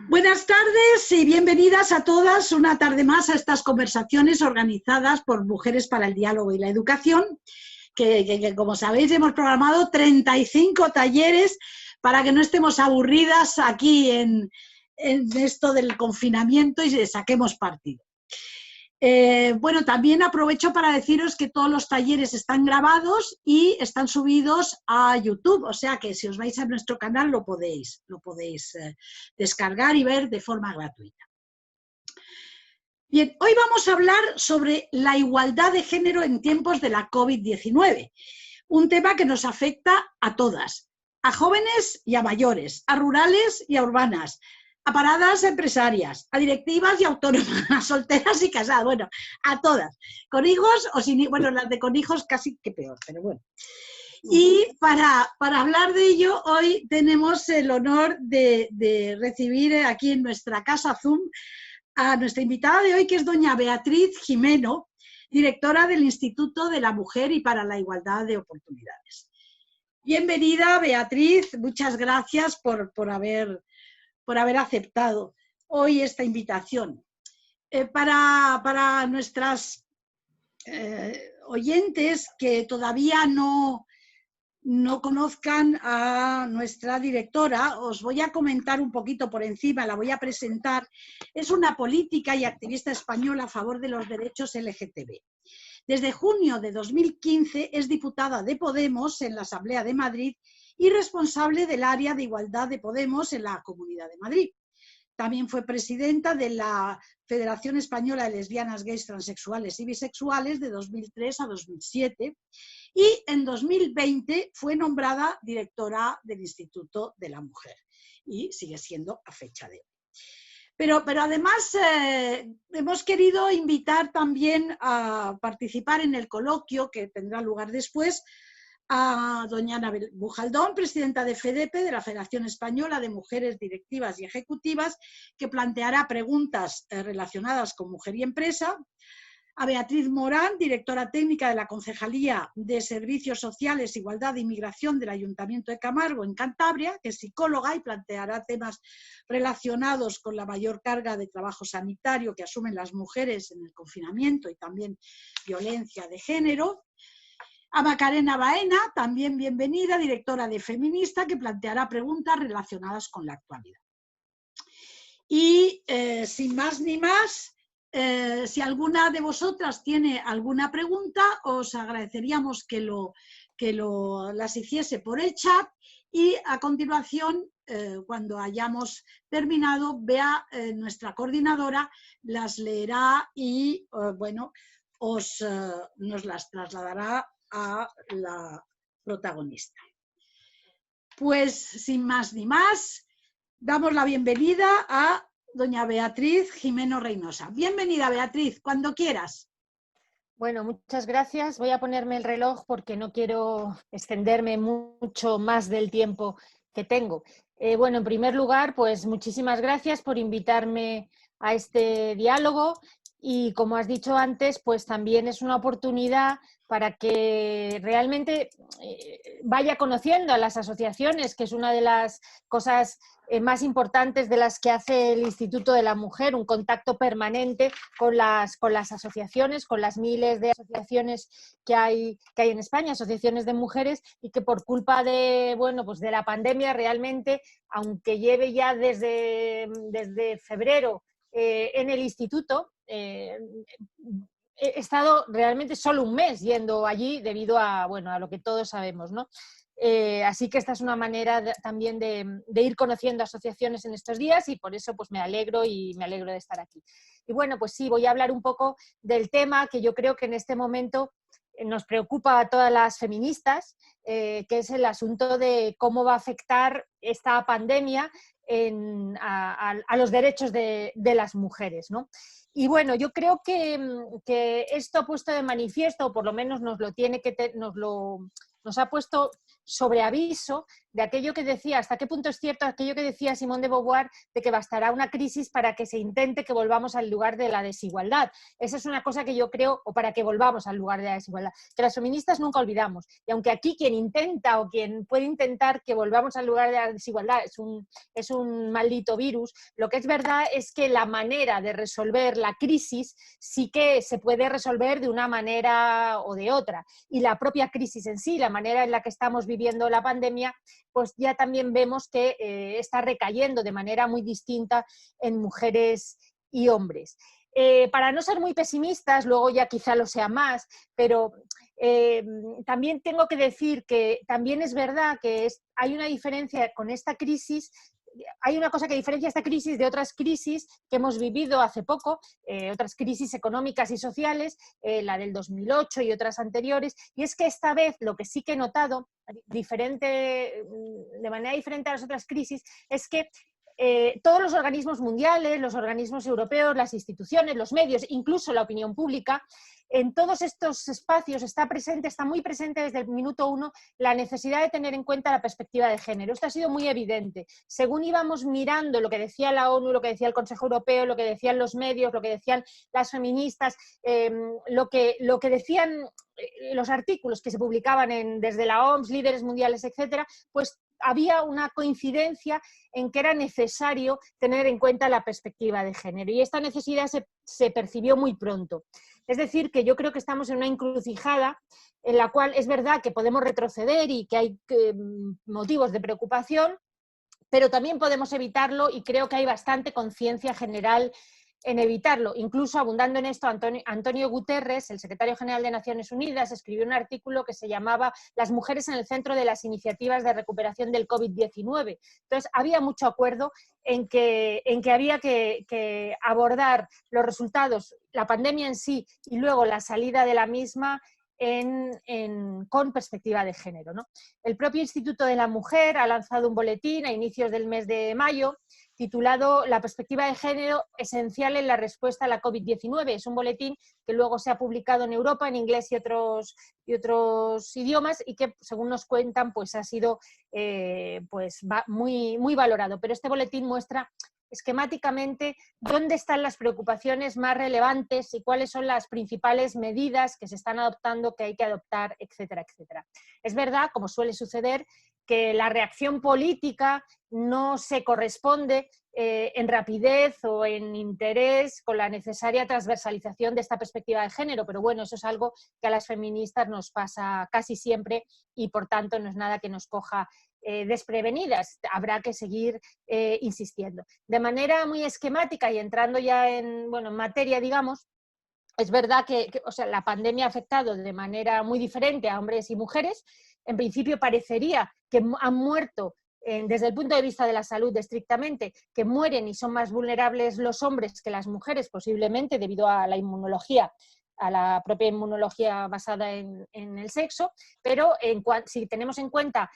Buenas tardes y bienvenidas a todas una tarde más a estas conversaciones organizadas por Mujeres para el Diálogo y la Educación, que como sabéis hemos programado 35 talleres para que no estemos aburridas aquí en esto del confinamiento y le saquemos partido. Bueno, también aprovecho para deciros que todos los talleres están grabados y están subidos a YouTube, o sea que si os vais a nuestro canal lo podéis descargar y ver de forma gratuita. Bien, hoy vamos a hablar sobre la igualdad de género en tiempos de la COVID-19, un tema que nos afecta a todas, a jóvenes y a mayores, a rurales y a urbanas, a paradas empresarias, a directivas y autónomas, a solteras y casadas, bueno, a todas, con hijos o sin hijos, bueno, las de con hijos casi que peor, pero bueno. Y para hablar de ello, hoy tenemos el honor de recibir aquí en nuestra casa Zoom a nuestra invitada de hoy, que es doña Beatriz Gimeno, directora del Instituto de la Mujer y para la Igualdad de Oportunidades. Bienvenida, Beatriz, muchas gracias por haber aceptado hoy esta invitación. Para nuestras oyentes que todavía no conozcan a nuestra directora, os voy a comentar un poquito por encima, la voy a presentar. Es una política y activista española a favor de los derechos LGTB. Desde junio de 2015 es diputada de Podemos en la Asamblea de Madrid y responsable del área de igualdad de Podemos en la Comunidad de Madrid. También fue presidenta de la Federación Española de Lesbianas, Gays, Transexuales y Bisexuales de 2003 a 2007 y en 2020 fue nombrada directora del Instituto de la Mujer y sigue siendo a fecha de hoy. Pero además hemos querido invitar también a participar en el coloquio que tendrá lugar después a doña Ana Bujaldón, presidenta de FEDEPE, de la Federación Española de Mujeres Directivas y Ejecutivas, que planteará preguntas relacionadas con mujer y empresa, a Beatriz Morán, directora técnica de la Concejalía de Servicios Sociales, Igualdad e Inmigración del Ayuntamiento de Camargo, en Cantabria, que es psicóloga y planteará temas relacionados con la mayor carga de trabajo sanitario que asumen las mujeres en el confinamiento y también violencia de género. A Macarena Baena, también bienvenida, directora de Feminista, que planteará preguntas relacionadas con la actualidad. Y sin más ni más, si alguna de vosotras tiene alguna pregunta, os agradeceríamos que las hiciese por el chat y a continuación, cuando hayamos terminado, nuestra coordinadora las leerá y bueno, nos las trasladará a la protagonista. Pues sin más ni más, damos la bienvenida a doña Beatriz Gimeno Reynosa. Bienvenida, Beatriz, cuando quieras. Bueno, muchas gracias. Voy a ponerme el reloj porque no quiero extenderme mucho más del tiempo que tengo. Bueno, en primer lugar, pues muchísimas gracias por invitarme a este diálogo y, como has dicho antes, pues también es una oportunidad para que realmente vaya conociendo a las asociaciones, que es una de las cosas más importantes de las que hace el Instituto de la Mujer, un contacto permanente con las asociaciones, con las miles de asociaciones que hay en España, asociaciones de mujeres, y que por culpa de, bueno, pues de la pandemia realmente, aunque lleve ya desde febrero en el instituto, he estado realmente solo un mes yendo allí debido a, bueno, a lo que todos sabemos, ¿no? Así que esta es una manera también de ir conociendo asociaciones en estos días y por eso pues me alegro de estar aquí. Y bueno, pues sí, voy a hablar un poco del tema que yo creo que en este momento nos preocupa a todas las feministas, que es el asunto de cómo va a afectar esta pandemia a los derechos de las mujeres, ¿no? Y bueno, yo creo que esto ha puesto de manifiesto, o por lo menos nos ha puesto sobre aviso de aquello que decía, hasta qué punto es cierto aquello que decía Simone de Beauvoir, de que bastará una crisis para que se intente que volvamos al lugar de la desigualdad. Esa es una cosa que yo creo, o para que volvamos al lugar de la desigualdad, que las feministas nunca olvidamos. Y aunque aquí quien intenta o quien puede intentar que volvamos al lugar de la desigualdad es un maldito virus, lo que es verdad es que la manera de resolver la crisis sí que se puede resolver de una manera o de otra. Y la propia crisis en sí, la manera en la que estamos viviendo la pandemia, pues ya también vemos que está recayendo de manera muy distinta en mujeres y hombres. Para no ser muy pesimistas, luego ya quizá lo sea más, pero también tengo que decir que también es verdad que hay una diferencia con esta crisis. Hay una cosa que diferencia esta crisis de otras crisis que hemos vivido hace poco, otras crisis económicas y sociales, la del 2008 y otras anteriores, y es que esta vez lo que sí que he notado, de manera diferente a las otras crisis, es que todos los organismos mundiales, los organismos europeos, las instituciones, los medios, incluso la opinión pública, en todos estos espacios está muy presente desde el minuto uno la necesidad de tener en cuenta la perspectiva de género. Esto ha sido muy evidente. Según íbamos mirando lo que decía la ONU, lo que decía el Consejo Europeo, lo que decían los medios, lo que decían las feministas, lo que decían los artículos que se publicaban desde la OMS, líderes mundiales, etcétera, pues había una coincidencia en que era necesario tener en cuenta la perspectiva de género, y esta necesidad se percibió muy pronto. Es decir, que yo creo que estamos en una encrucijada en la cual es verdad que podemos retroceder y que hay motivos de preocupación, pero también podemos evitarlo, y creo que hay bastante conciencia general en evitarlo. Incluso, abundando en esto, Antonio Guterres, el secretario general de Naciones Unidas, escribió un artículo que se llamaba "Las mujeres en el centro de las iniciativas de recuperación del COVID-19". Entonces, había mucho acuerdo en que había que abordar los resultados, la pandemia en sí, y luego la salida de la misma con perspectiva de género, ¿no? El propio Instituto de la Mujer ha lanzado un boletín a inicios del mes de mayo titulado "La perspectiva de género esencial en la respuesta a la COVID-19". Es un boletín que luego se ha publicado en Europa, en inglés y otros idiomas, y que, según nos cuentan, pues ha sido muy, muy valorado. Pero este boletín muestra esquemáticamente dónde están las preocupaciones más relevantes y cuáles son las principales medidas que se están adoptando, que hay que adoptar, etcétera, etcétera. Es verdad, como suele suceder, que la reacción política no se corresponde en rapidez o en interés con la necesaria transversalización de esta perspectiva de género, pero bueno, eso es algo que a las feministas nos pasa casi siempre y por tanto no es nada que nos coja desprevenidas. Habrá que seguir insistiendo. De manera muy esquemática y entrando ya en materia, digamos, es verdad que la pandemia ha afectado de manera muy diferente a hombres y mujeres. En principio parecería que han muerto, desde el punto de vista de la salud estrictamente, que mueren y son más vulnerables los hombres que las mujeres, posiblemente debido a la inmunología, a la propia inmunología basada en el sexo, pero si tenemos en cuenta,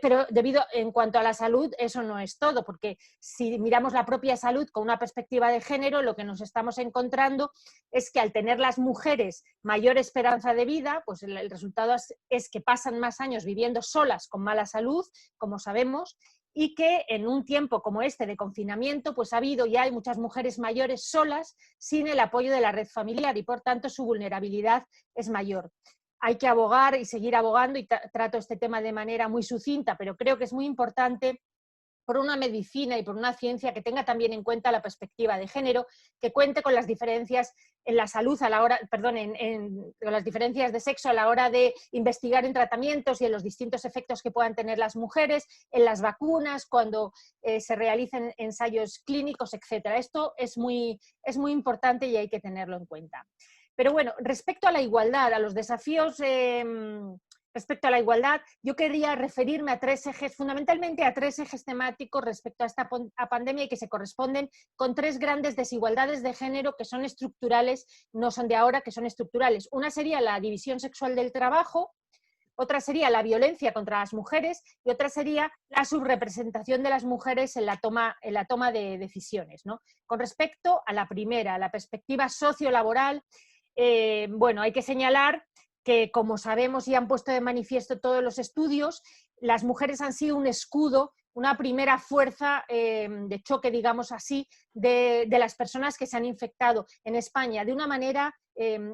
pero en cuanto a la salud, eso no es todo, porque si miramos la propia salud con una perspectiva de género, lo que nos estamos encontrando es que al tener las mujeres mayor esperanza de vida, pues el resultado es que pasan más años viviendo solas con mala salud, como sabemos, y que en un tiempo como este de confinamiento, pues ha habido y hay muchas mujeres mayores solas sin el apoyo de la red familiar y por tanto su vulnerabilidad es mayor. Hay que abogar y seguir abogando, y trato este tema de manera muy sucinta, pero creo que es muy importante, por una medicina y por una ciencia que tenga también en cuenta la perspectiva de género, que cuente con las diferencias en la salud a la hora, con las diferencias de sexo a la hora de investigar en tratamientos y en los distintos efectos que puedan tener las mujeres, en las vacunas, cuando se realicen ensayos clínicos, etcétera. Esto es muy importante y hay que tenerlo en cuenta. Pero bueno, respecto a la igualdad, a los desafíos respecto a la igualdad, yo quería referirme a fundamentalmente a tres ejes temáticos respecto a esta pandemia y que se corresponden con tres grandes desigualdades de género que son estructurales, no son de ahora, que son estructurales. Una sería la división sexual del trabajo, otra sería la violencia contra las mujeres y otra sería la subrepresentación de las mujeres en la toma de decisiones, ¿no? Con respecto a la primera, la perspectiva sociolaboral, hay que señalar que, como sabemos y han puesto de manifiesto todos los estudios, las mujeres han sido un escudo, una primera fuerza de choque, digamos así, de las personas que se han infectado en España de una manera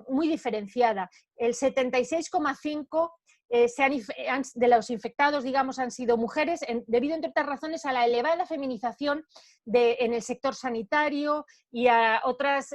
muy diferenciada. El 76,5% de los infectados, digamos, han sido mujeres, debido, entre otras razones, a la elevada feminización en el sector sanitario y a otras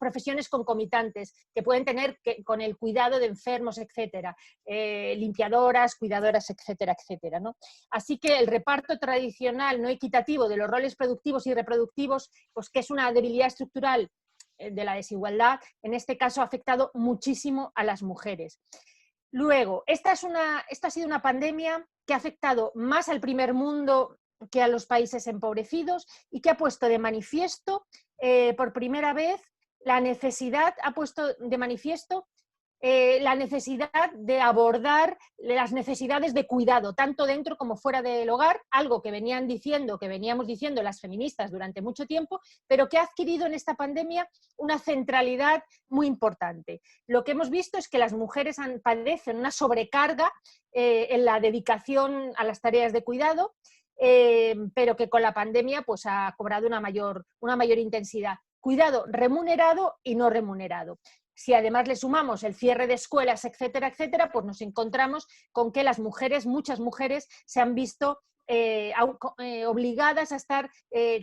profesiones concomitantes que pueden tener con el cuidado de enfermos, etcétera, limpiadoras, cuidadoras, etcétera, etcétera, ¿no? Así que el reparto tradicional no equitativo de los roles productivos y reproductivos, pues que es una debilidad estructural de la desigualdad, en este caso ha afectado muchísimo a las mujeres. Luego, esta ha sido una pandemia que ha afectado más al primer mundo que a los países empobrecidos y que ha puesto de manifiesto por primera vez ha puesto de manifiesto la necesidad de abordar las necesidades de cuidado, tanto dentro como fuera del hogar, algo que veníamos diciendo las feministas durante mucho tiempo, pero que ha adquirido en esta pandemia una centralidad muy importante. Lo que hemos visto es que las mujeres padecen una sobrecarga en la dedicación a las tareas de cuidado, pero que con la pandemia pues, ha cobrado una mayor intensidad. Cuidado remunerado y no remunerado. Si además le sumamos el cierre de escuelas, etcétera, etcétera, pues nos encontramos con que muchas mujeres se han visto obligadas a estar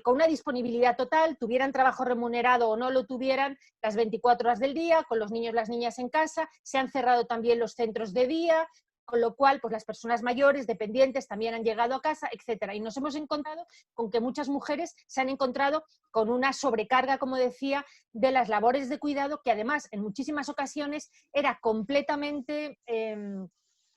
con una disponibilidad total, tuvieran trabajo remunerado o no lo tuvieran, las 24 horas del día, con los niños y las niñas en casa, se han cerrado también los centros de día, con lo cual pues las personas mayores, dependientes, también han llegado a casa, etcétera. Y nos hemos encontrado con que muchas mujeres se han encontrado con una sobrecarga, como decía, de las labores de cuidado, que además en muchísimas ocasiones era completamente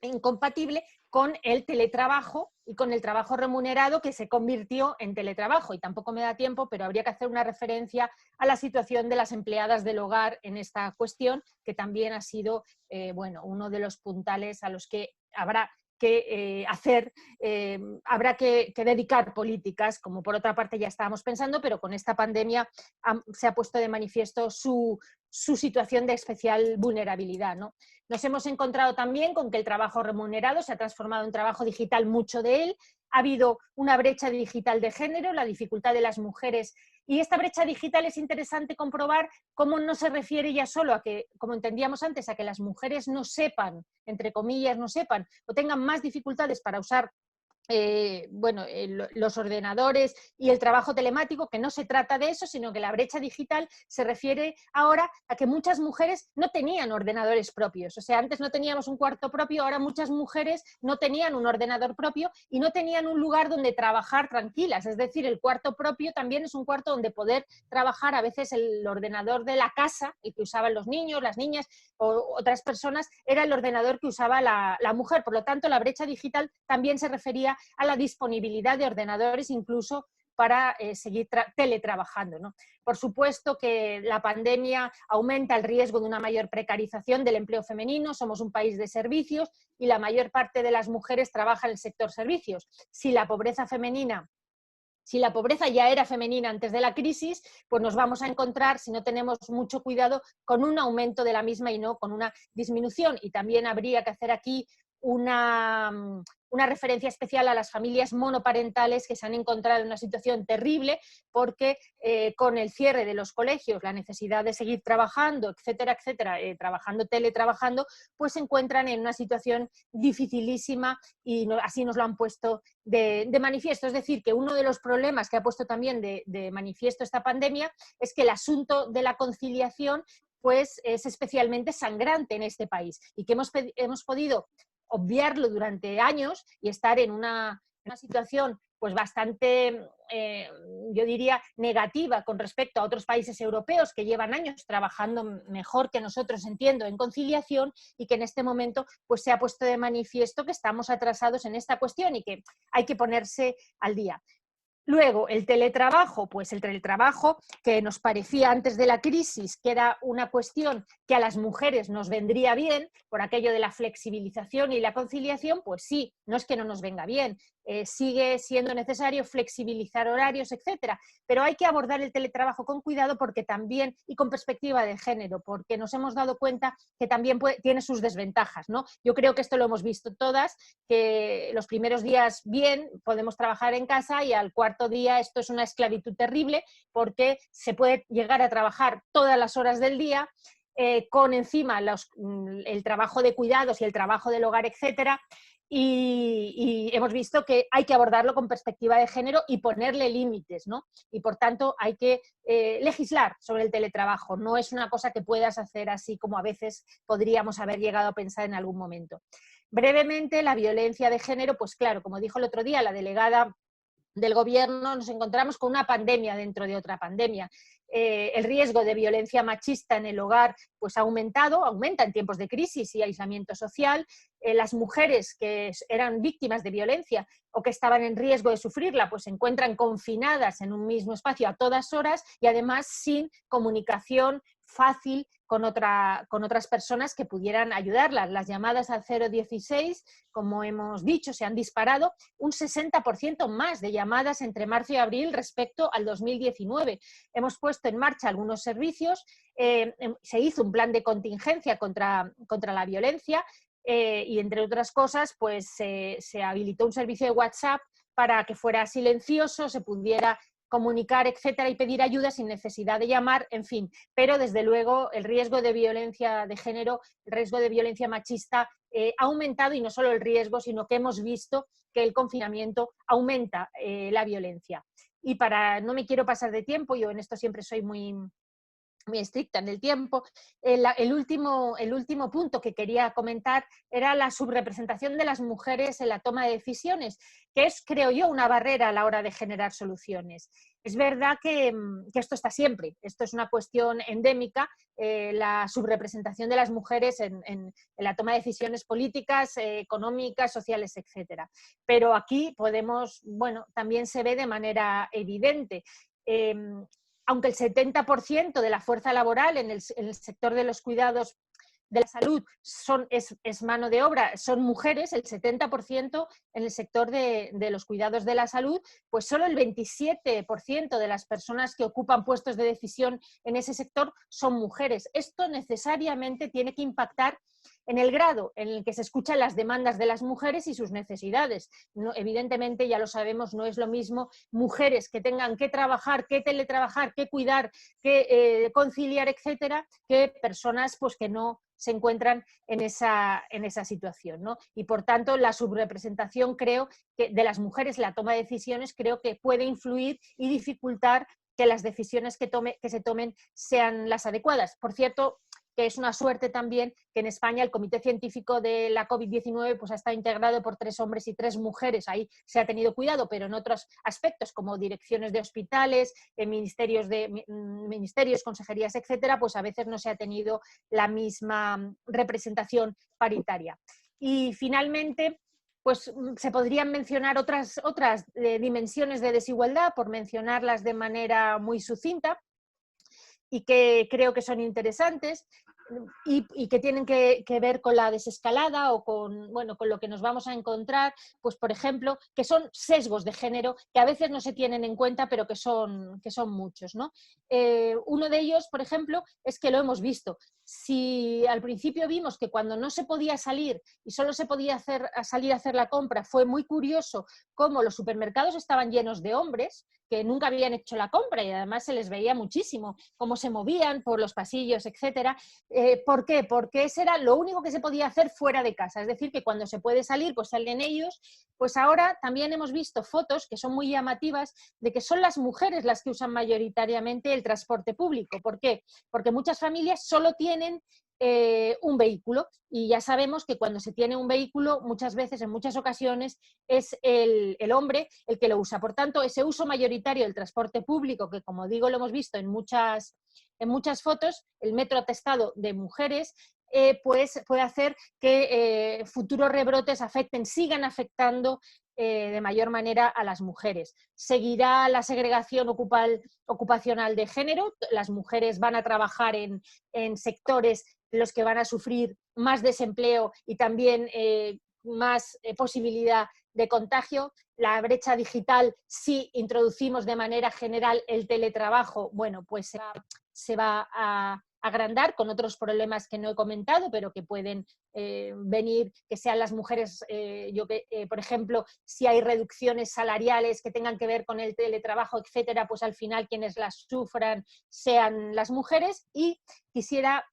incompatible con el teletrabajo y con el trabajo remunerado que se convirtió en teletrabajo. Y tampoco me da tiempo, pero habría que hacer una referencia a la situación de las empleadas del hogar en esta cuestión, que también ha sido uno de los puntales a los que habrá que habrá que dedicar políticas, como por otra parte ya estábamos pensando, pero con esta pandemia se ha puesto de manifiesto su situación de especial vulnerabilidad, ¿no? Nos hemos encontrado también con que el trabajo remunerado se ha transformado en trabajo digital, mucho de él. Ha habido una brecha digital de género, la dificultad de las mujeres. Y esta brecha digital es interesante comprobar cómo no se refiere ya solo a que, como entendíamos antes, a que las mujeres no sepan, entre comillas, no sepan, o tengan más dificultades para usar los ordenadores y el trabajo telemático, que no se trata de eso, sino que la brecha digital se refiere ahora a que muchas mujeres no tenían ordenadores propios. O sea, antes no teníamos un cuarto propio, ahora muchas mujeres no tenían un ordenador propio y no tenían un lugar donde trabajar tranquilas. Es decir, el cuarto propio también es un cuarto donde poder trabajar. A veces el ordenador de la casa, el que usaban los niños, las niñas o otras personas, era el ordenador que usaba la mujer. Por lo tanto, la brecha digital también se refería a la disponibilidad de ordenadores incluso para seguir teletrabajando, ¿no? Por supuesto que la pandemia aumenta el riesgo de una mayor precarización del empleo femenino. Somos un país de servicios y la mayor parte de las mujeres trabaja en el sector servicios. Si la pobreza ya era femenina antes de la crisis, pues nos vamos a encontrar, si no tenemos mucho cuidado, con un aumento de la misma y no con una disminución. Y también habría que hacer aquí una referencia especial a las familias monoparentales que se han encontrado en una situación terrible porque con el cierre de los colegios, la necesidad de seguir trabajando, etcétera, etcétera, teletrabajando, pues se encuentran en una situación dificilísima y así nos lo han puesto de manifiesto. Es decir, que uno de los problemas que ha puesto también de manifiesto esta pandemia es que el asunto de la conciliación pues es especialmente sangrante en este país y que hemos podido obviarlo durante años y estar en una situación pues bastante, yo diría, negativa con respecto a otros países europeos que llevan años trabajando mejor que nosotros, entiendo, en conciliación, y que en este momento pues se ha puesto de manifiesto que estamos atrasados en esta cuestión y que hay que ponerse al día. Luego, el teletrabajo, pues el teletrabajo que nos parecía antes de la crisis que era una cuestión que a las mujeres nos vendría bien por aquello de la flexibilización y la conciliación, pues sí, no es que no nos venga bien, sigue siendo necesario flexibilizar horarios, etcétera, pero hay que abordar el teletrabajo con cuidado porque también, y con perspectiva de género, porque nos hemos dado cuenta que también tiene sus desventajas, ¿no? Yo creo que esto lo hemos visto todas, que los primeros días bien, podemos trabajar en casa y al cuarto día esto es una esclavitud terrible porque se puede llegar a trabajar todas las horas del día con encima el trabajo de cuidados y el trabajo del hogar, etcétera, y hemos visto que hay que abordarlo con perspectiva de género y ponerle límites, ¿no? Y por tanto hay que legislar sobre el teletrabajo, no es una cosa que puedas hacer así como a veces podríamos haber llegado a pensar en algún momento. Brevemente, la violencia de género, pues claro, como dijo el otro día la delegada del gobierno, nos encontramos con una pandemia dentro de otra pandemia. El riesgo de violencia machista en el hogar pues ha aumentado, aumenta en tiempos de crisis y aislamiento social. Las mujeres que eran víctimas de violencia o que estaban en riesgo de sufrirla, pues se encuentran confinadas en un mismo espacio a todas horas y además sin comunicación fácil con otras personas que pudieran ayudarlas. Las llamadas al 016, como hemos dicho, se han disparado un 60% más de llamadas entre marzo y abril respecto al 2019. Hemos puesto en marcha algunos servicios, se hizo un plan de contingencia contra la violencia y entre otras cosas pues se habilitó un servicio de WhatsApp para que fuera silencioso, se pudiera comunicar, etcétera, y pedir ayuda sin necesidad de llamar, en fin. Pero, desde luego, el riesgo de violencia de género, el riesgo de violencia machista ha aumentado, y no solo el riesgo, sino que hemos visto que el confinamiento aumenta la violencia. Y no me quiero pasar de tiempo, yo en esto siempre soy muy estricta en el tiempo. El último punto que quería comentar era la subrepresentación de las mujeres en la toma de decisiones, que es, creo yo, una barrera a la hora de generar soluciones. Es verdad que esto está siempre, esto es una cuestión endémica, la subrepresentación de las mujeres en la toma de decisiones políticas, económicas, sociales, etcétera. Pero aquí también se ve de manera evidente. Aunque el 70% de la fuerza laboral en el sector de los cuidados de la salud es mano de obra, son mujeres, el 70% en el sector de los cuidados de la salud, pues solo el 27% de las personas que ocupan puestos de decisión en ese sector son mujeres. Esto necesariamente tiene que impactar en el grado en el que se escuchan las demandas de las mujeres y sus necesidades. No, evidentemente, ya lo sabemos, no es lo mismo mujeres que tengan que trabajar, que teletrabajar, que cuidar, que conciliar, etcétera, que personas pues, que no se encuentran en esa situación, ¿no? Y por tanto, la subrepresentación, creo, que de las mujeres en la toma de decisiones, creo que puede influir y dificultar que las decisiones que se tomen sean las adecuadas. Por cierto, que es una suerte también que en España el Comité Científico de la COVID-19 pues, ha estado integrado por 3 hombres y 3 mujeres. Ahí se ha tenido cuidado, pero en otros aspectos, como direcciones de hospitales, ministerios, consejerías, etcétera, pues a veces no se ha tenido la misma representación paritaria. Y finalmente, pues se podrían mencionar otras dimensiones de desigualdad, por mencionarlas de manera muy sucinta, y que creo que son interesantes y que tienen que ver con la desescalada o con lo que nos vamos a encontrar, pues por ejemplo, que son sesgos de género que a veces no se tienen en cuenta, pero que son muchos, ¿no? Uno de ellos, por ejemplo, es que lo hemos visto. Si al principio vimos que cuando no se podía salir y solo se podía salir a hacer la compra, fue muy curioso cómo los supermercados estaban llenos de hombres que nunca habían hecho la compra y además se les veía muchísimo cómo se movían por los pasillos, etcétera. ¿Por qué? Porque ese era lo único que se podía hacer fuera de casa, es decir, que cuando se puede salir, pues salen ellos. Pues ahora también hemos visto fotos que son muy llamativas de que son las mujeres las que usan mayoritariamente el transporte público. ¿Por qué? Porque muchas familias solo tienen un vehículo y ya sabemos que cuando se tiene un vehículo muchas veces, en muchas ocasiones, es el hombre el que lo usa. Por tanto, ese uso mayoritario del transporte público, que como digo lo hemos visto en muchas fotos, el metro atestado de mujeres, pues puede hacer que futuros rebrotes sigan afectando de mayor manera a las mujeres. Seguirá la segregación ocupacional de género, las mujeres van a trabajar en sectores en los que van a sufrir más desempleo y también más posibilidad de contagio. La brecha digital, si introducimos de manera general el teletrabajo, bueno, pues se va a agrandar con otros problemas que no he comentado, pero que pueden venir, que sean las mujeres, por ejemplo, si hay reducciones salariales que tengan que ver con el teletrabajo, etcétera, pues al final quienes las sufran sean las mujeres. Y quisiera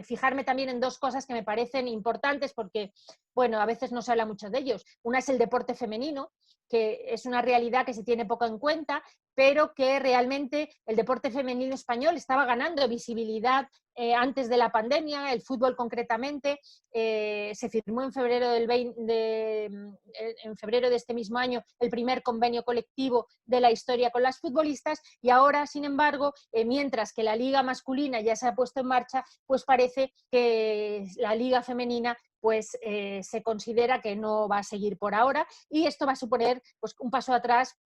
fijarme también en dos cosas que me parecen importantes porque, bueno, a veces no se habla mucho de ellos. Una es el deporte femenino, que es una realidad que se tiene poco en cuenta, pero que realmente el deporte femenino español estaba ganando visibilidad antes de la pandemia, el fútbol concretamente. Se firmó en febrero, en febrero de este mismo año el primer convenio colectivo de la historia con las futbolistas y ahora, sin embargo, mientras que la liga masculina ya se ha puesto en marcha, pues parece que la liga femenina pues se considera que no va a seguir por ahora y esto va a suponer pues, un paso atrás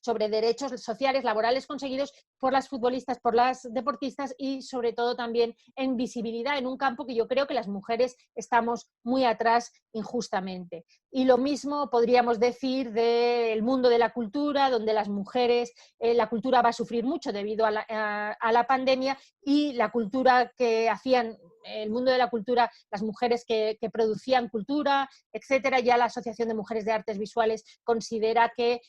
sobre derechos sociales, laborales conseguidos por las futbolistas, por las deportistas y sobre todo también en visibilidad en un campo que yo creo que las mujeres estamos muy atrás injustamente. Y lo mismo podríamos decir del mundo de la cultura, donde las mujeres, la cultura va a sufrir mucho debido a la pandemia y la cultura que hacían, el mundo de la cultura, las mujeres que producían cultura, etcétera, ya la Asociación de Mujeres de Artes Visuales considera que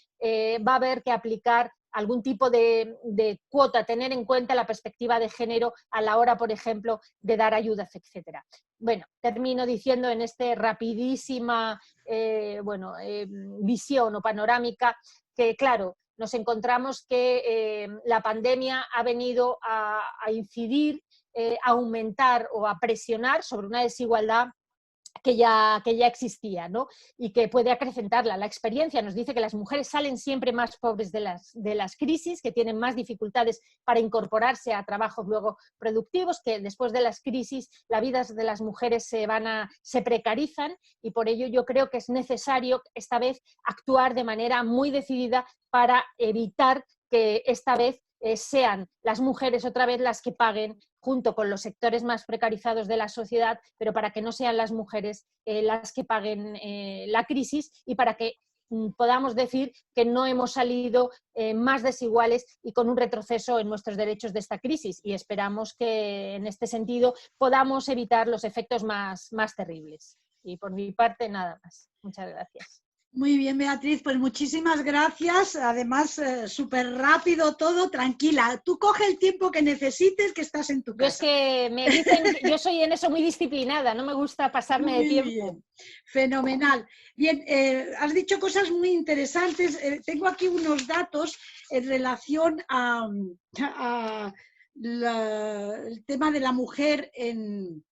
va a haber que aplicar algún tipo de cuota, tener en cuenta la perspectiva de género a la hora, por ejemplo, de dar ayudas, etcétera. Bueno, termino diciendo en esta rapidísima visión o panorámica que, claro, nos encontramos que la pandemia ha venido a incidir, a aumentar o a presionar sobre una desigualdad que ya existía, ¿no? Y que puede acrecentarla. La experiencia nos dice que las mujeres salen siempre más pobres de las crisis, que tienen más dificultades para incorporarse a trabajos luego productivos, que después de las crisis las vidas de las mujeres se precarizan y por ello yo creo que es necesario esta vez actuar de manera muy decidida para evitar que esta vez sean las mujeres otra vez las que paguen junto con los sectores más precarizados de la sociedad, pero para que no sean las mujeres las que paguen la crisis y para que podamos decir que no hemos salido más desiguales y con un retroceso en nuestros derechos de esta crisis. Y esperamos que en este sentido podamos evitar los efectos más terribles. Y por mi parte, nada más. Muchas gracias. Muy bien, Beatriz, pues muchísimas gracias. Además, súper rápido todo, tranquila. Tú coge el tiempo que necesites, que estás en tu casa. Yo es que me dicen, yo soy en eso muy disciplinada, no me gusta pasarme de tiempo. Bien. Fenomenal. Bien, has dicho cosas muy interesantes. Tengo aquí unos datos en relación el tema de la mujer en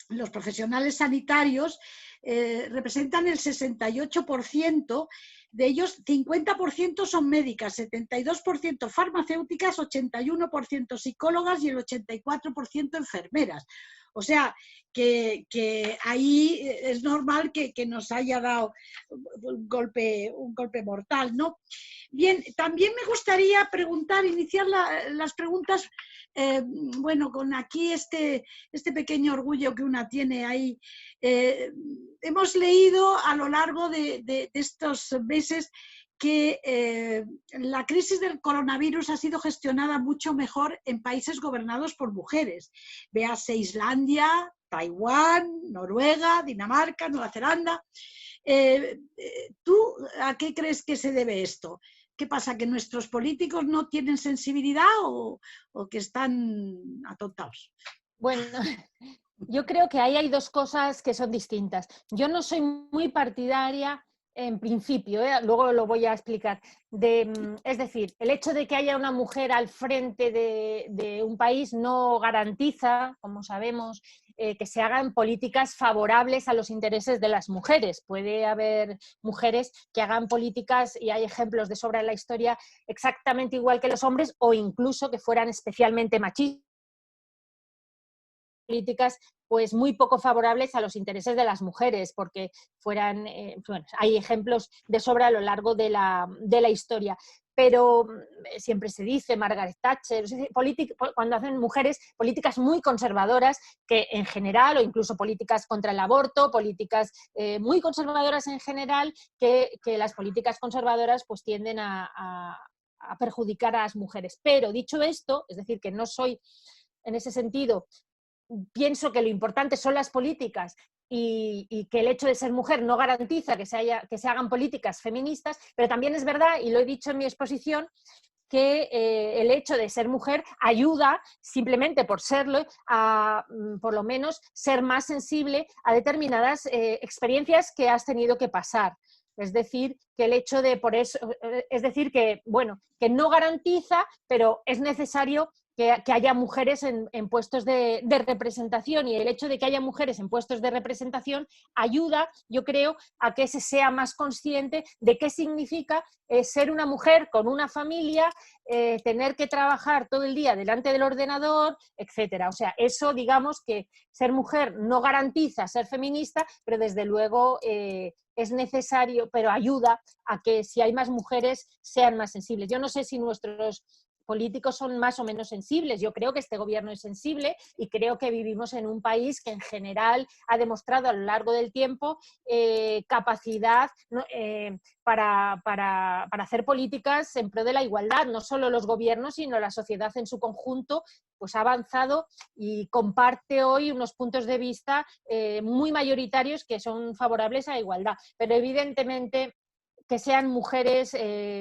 los profesionales sanitarios. Representan el 68%, de ellos 50% son médicas, 72% farmacéuticas, 81% psicólogas y el 84% enfermeras. O sea, que ahí es normal que nos haya dado un golpe mortal, ¿no? Bien, también me gustaría iniciar las preguntas, bueno, con aquí este pequeño orgullo que una tiene ahí. Hemos leído a lo largo de estos meses que la crisis del coronavirus ha sido gestionada mucho mejor en países gobernados por mujeres. Véase Islandia, Taiwán, Noruega, Dinamarca, Nueva Zelanda. ¿Tú a qué crees que se debe esto? ¿Qué pasa? ¿Que nuestros políticos no tienen sensibilidad o que están atontados? Bueno, yo creo que ahí hay dos cosas que son distintas. Yo no soy muy partidaria, en principio, luego lo voy a explicar, es decir, el hecho de que haya una mujer al frente de un país no garantiza, como sabemos, que se hagan políticas favorables a los intereses de las mujeres. Puede haber mujeres que hagan políticas, y hay ejemplos de sobra en la historia, exactamente igual que los hombres o incluso que fueran especialmente machistas políticas pues muy poco favorables a los intereses de las mujeres, porque fueran, bueno, hay ejemplos de sobra a lo largo de la historia. Pero siempre se dice, Margaret Thatcher, cuando hacen mujeres políticas muy conservadoras, que en general, o incluso políticas contra el aborto, políticas muy conservadoras en general, que las políticas conservadoras pues tienden a perjudicar a las mujeres. Pero dicho esto, es decir, que no soy en ese sentido, pienso que lo importante son las políticas y que el hecho de ser mujer no garantiza que se hagan políticas feministas, pero también es verdad, y lo he dicho en mi exposición, que el hecho de ser mujer ayuda, simplemente por serlo, a por lo menos ser más sensible a determinadas experiencias que has tenido que pasar. Es decir, que el hecho de por eso, es decir, que bueno, que no garantiza, pero es necesario que haya mujeres en puestos de representación, y el hecho de que haya mujeres en puestos de representación ayuda, yo creo, a que se sea más consciente de qué significa ser una mujer con una familia, tener que trabajar todo el día delante del ordenador, etcétera. O sea, eso, digamos que ser mujer no garantiza ser feminista, pero desde luego es necesario, pero ayuda a que si hay más mujeres sean más sensibles. Yo no sé si nuestros políticos son más o menos sensibles. Yo creo que este gobierno es sensible y creo que vivimos en un país que en general ha demostrado a lo largo del tiempo capacidad para hacer políticas en pro de la igualdad. No solo los gobiernos, sino la sociedad en su conjunto pues ha avanzado y comparte hoy unos puntos de vista muy mayoritarios que son favorables a la igualdad. Pero evidentemente que sean mujeres,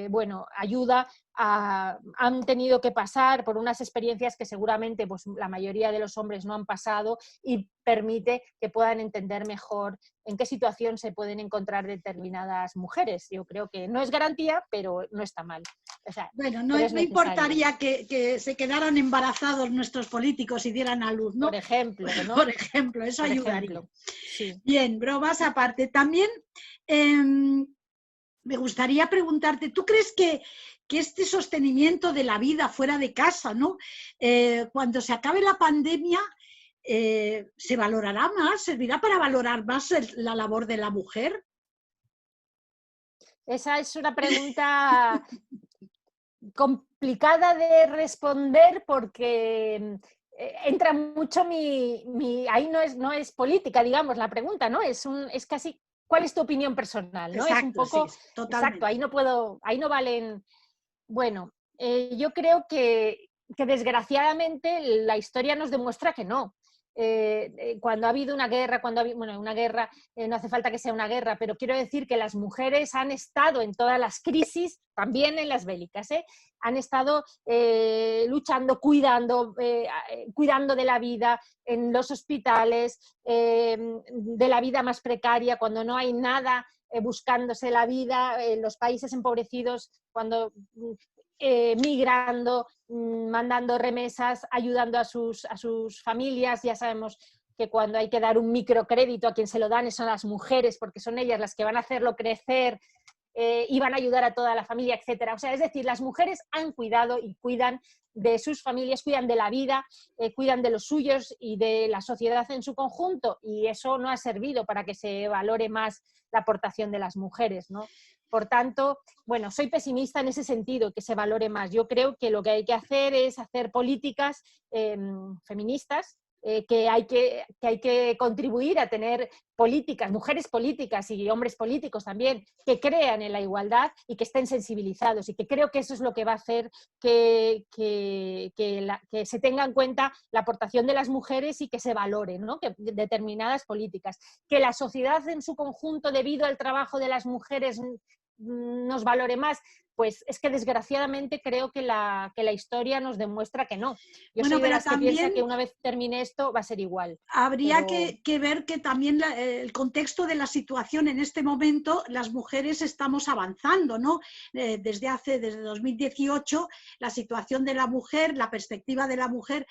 bueno, ayuda han tenido que pasar por unas experiencias que seguramente pues, la mayoría de los hombres no han pasado, y permite que puedan entender mejor en qué situación se pueden encontrar determinadas mujeres. Yo creo que no es garantía, pero no está mal. O sea, bueno, no importaría que se quedaran embarazados nuestros políticos y dieran a luz, ¿no? Por ejemplo, ¿no? Por ejemplo, eso por ayudaría. Ejemplo, sí. Bien, bromas aparte. También me gustaría preguntarte, ¿tú crees que este sostenimiento de la vida fuera de casa, ¿no? Cuando se acabe la pandemia, ¿se valorará más? ¿Servirá para valorar más la labor de la mujer? Esa es una pregunta complicada de responder porque entra mucho ahí no es política, digamos, la pregunta, ¿no? Es casi, ¿cuál es tu opinión personal? ¿No? Exacto, es un poco, sí, totalmente. Exacto, ahí no valen, bueno, yo creo que desgraciadamente la historia nos demuestra que no. Cuando ha habido una guerra, una guerra, no hace falta que sea una guerra, pero quiero decir que las mujeres han estado en todas las crisis, también en las bélicas, han estado luchando, cuidando de la vida en los hospitales, de la vida más precaria, cuando no hay nada, buscándose la vida, en los países empobrecidos, cuando migrando, mandando remesas, ayudando a sus familias. Ya sabemos que cuando hay que dar un microcrédito, a quien se lo dan son las mujeres, porque son ellas las que van a hacerlo crecer y van a ayudar a toda la familia, etcétera. O sea, es decir, las mujeres han cuidado y cuidan de sus familias, cuidan de la vida, cuidan de los suyos y de la sociedad en su conjunto, y eso no ha servido para que se valore más la aportación de las mujeres, ¿no? Por tanto, bueno, soy pesimista en ese sentido, que se valore más. Yo creo que lo que hay que hacer es hacer políticas feministas, que hay que contribuir a tener políticas, mujeres políticas y hombres políticos también, que crean en la igualdad y que estén sensibilizados, y que creo que eso es lo que va a hacer que se tenga en cuenta la aportación de las mujeres y que se valoren, ¿no? Que determinadas políticas. Que la sociedad en su conjunto, debido al trabajo de las mujeres, nos valore más, pues es que desgraciadamente creo que la historia nos demuestra que no. Yo soy de las que piensa que una vez termine esto va a ser igual. Habría que ver que también el contexto de la situación en este momento, las mujeres estamos avanzando, ¿no? Desde 2018, la situación de la mujer, la perspectiva de la mujer,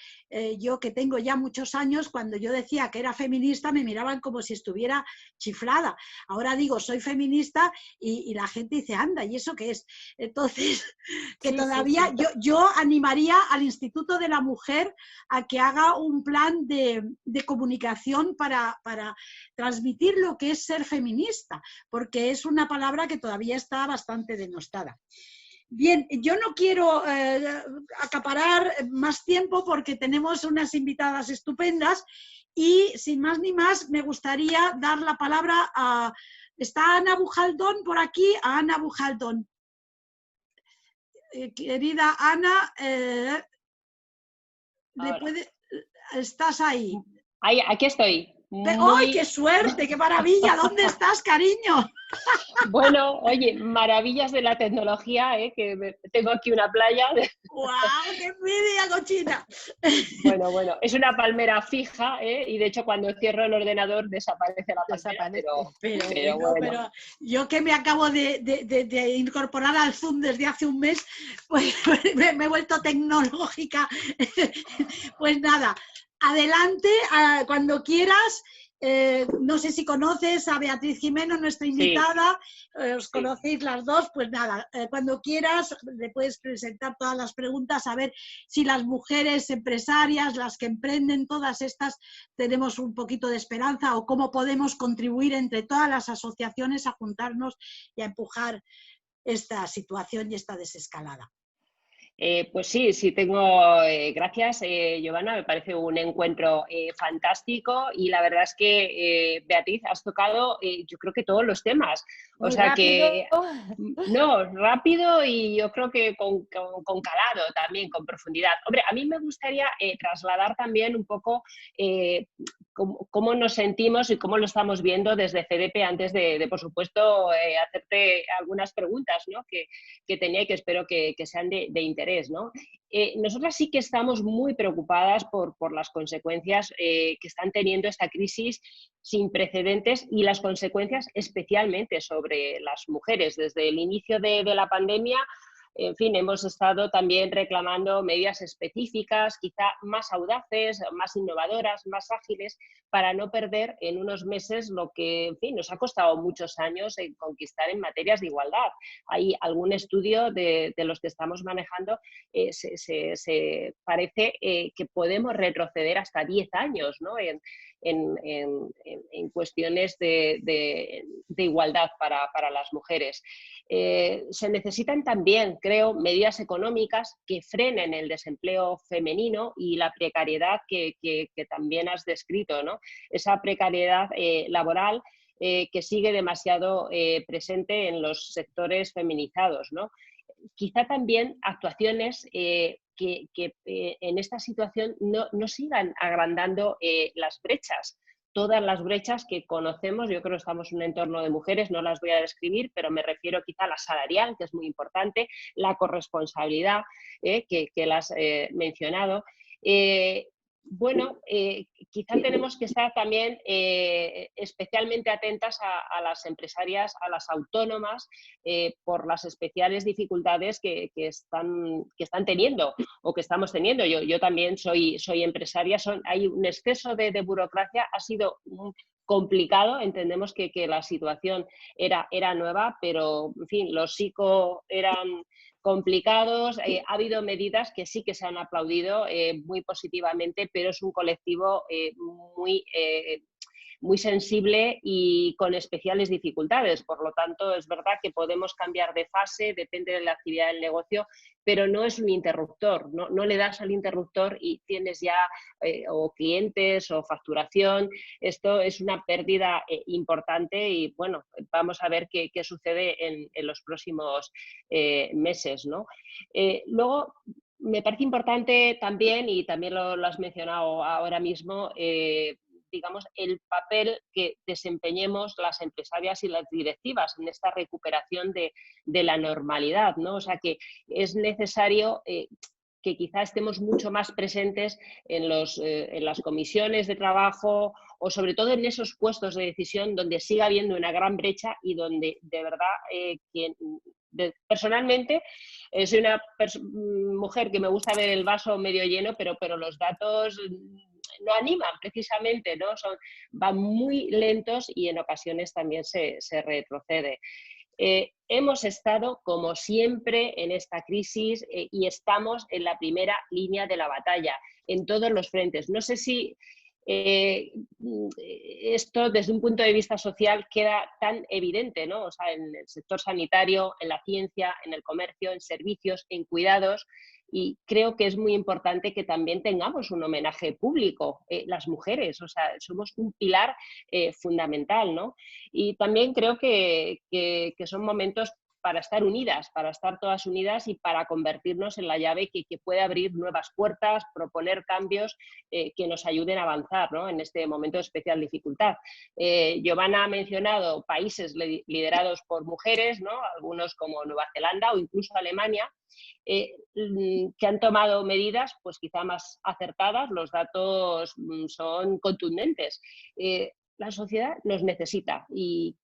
yo que tengo ya muchos años, cuando yo decía que era feminista me miraban como si estuviera chiflada. Ahora digo, soy feminista y la gente dice, anda, ¿y eso qué es? Entonces, que Sí, sí, todavía sí. yo animaría al Instituto de la Mujer a que haga un plan de comunicación para transmitir lo que es ser feminista, porque es una palabra que todavía está bastante denostada. Bien, yo no quiero acaparar más tiempo porque tenemos unas invitadas estupendas y sin más ni más me gustaría dar la palabra a... ¿Está Ana Bujaldón por aquí? A Ana Bujaldón. Querida Ana, Ahora. ¿estás ahí? Ahí, aquí estoy. ¡Ay, qué suerte! ¡Qué maravilla! ¿Dónde estás, cariño? Bueno, oye, maravillas de la tecnología, tengo aquí una playa. ¡Guau! ¡Qué envidia, cochina! Bueno, es una palmera fija, y de hecho cuando cierro el ordenador desaparece la palmera, pero bueno. Pero yo que me acabo de incorporar al Zoom desde hace un mes, pues me he vuelto tecnológica. Pues nada, adelante, cuando quieras. No sé si conoces a Beatriz Jimeno, nuestra invitada, os Sí. conocéis las dos, pues nada, cuando quieras le puedes presentar todas las preguntas, a ver si las mujeres empresarias, las que emprenden, todas estas, tenemos un poquito de esperanza o cómo podemos contribuir entre todas las asociaciones a juntarnos y a empujar esta situación y esta desescalada. Pues sí, tengo, gracias Giovanna, me parece un encuentro fantástico y la verdad es que Beatriz, has tocado yo creo que todos los temas, o Muy sea rápido. que no, rápido y yo creo que con calado también, con profundidad. Hombre, a mí me gustaría trasladar también un poco cómo nos sentimos y cómo lo estamos viendo desde CDP antes de por supuesto, hacerte algunas preguntas, ¿no? que tenía y que espero que sean de interés, ¿no? Nosotras sí que estamos muy preocupadas por las consecuencias que están teniendo esta crisis sin precedentes y las consecuencias especialmente sobre las mujeres. Desde el inicio de la pandemia, en fin, hemos estado también reclamando medidas específicas, quizá más audaces, más innovadoras, más ágiles, para no perder en unos meses lo que, en fin, nos ha costado muchos años en conquistar en materias de igualdad. Hay algún estudio de los que estamos manejando, se parece que podemos retroceder hasta 10 años, ¿no? en cuestiones de igualdad para las mujeres. Se necesitan también, creo, medidas económicas que frenen el desempleo femenino y la precariedad que también has descrito, ¿no? Esa precariedad laboral que sigue demasiado presente en los sectores feminizados, ¿no? Quizá también actuaciones que en esta situación no sigan agrandando las brechas. Todas las brechas que conocemos, yo creo que estamos en un entorno de mujeres, no las voy a describir, pero me refiero quizá a la salarial, que es muy importante, la corresponsabilidad, que las he mencionado. Bueno, quizá tenemos que estar también especialmente atentas a las empresarias, a las autónomas, por las especiales dificultades que están teniendo o que estamos teniendo. Yo también soy empresaria, hay un exceso de burocracia, ha sido complicado, entendemos que la situación era nueva, pero en fin, los psico eran complicados, ha habido medidas que sí que se han aplaudido muy positivamente, pero es un colectivo muy sensible y con especiales dificultades. Por lo tanto, es verdad que podemos cambiar de fase, depende de la actividad del negocio, pero no es un interruptor, no le das al interruptor y tienes ya o clientes o facturación. Esto es una pérdida importante y bueno, vamos a ver qué sucede en los próximos meses, ¿no? Luego, me parece importante también, y también lo has mencionado ahora mismo, digamos, el papel que desempeñemos las empresarias y las directivas en esta recuperación de la normalidad, ¿no? O sea que es necesario que quizá estemos mucho más presentes en las comisiones de trabajo o sobre todo en esos puestos de decisión donde siga habiendo una gran brecha y donde de verdad personalmente soy una mujer que me gusta ver el vaso medio lleno, pero los datos no animan precisamente, ¿no? Van muy lentos y en ocasiones también se retrocede. hemos estado, como siempre, en esta crisis y estamos en la primera línea de la batalla, en todos los frentes. No sé si esto desde un punto de vista social queda tan evidente, ¿no? O sea, en el sector sanitario, en la ciencia, en el comercio, en servicios, en cuidados, y creo que es muy importante que también tengamos un homenaje público, las mujeres, o sea, somos un pilar fundamental, ¿no? Y también creo que son momentos para estar unidas, para estar todas unidas y para convertirnos en la llave que puede abrir nuevas puertas, proponer cambios que nos ayuden a avanzar, ¿no? En este momento de especial dificultad. Giovanna ha mencionado países liderados por mujeres, ¿no? Algunos como Nueva Zelanda o incluso Alemania, que han tomado medidas pues quizá más acertadas. Los datos son contundentes. La sociedad nos necesita y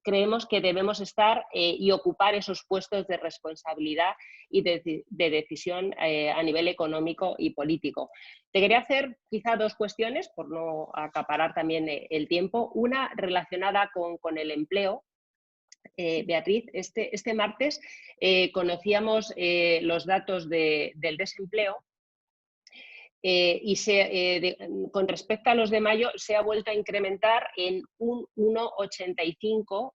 creemos que debemos estar y ocupar esos puestos de responsabilidad y de decisión a nivel económico y político. Te quería hacer quizá dos cuestiones, por no acaparar también el tiempo. Una relacionada con el empleo. Beatriz, este martes conocíamos los datos del desempleo. Y con respecto a los de mayo se ha vuelto a incrementar en un 1,85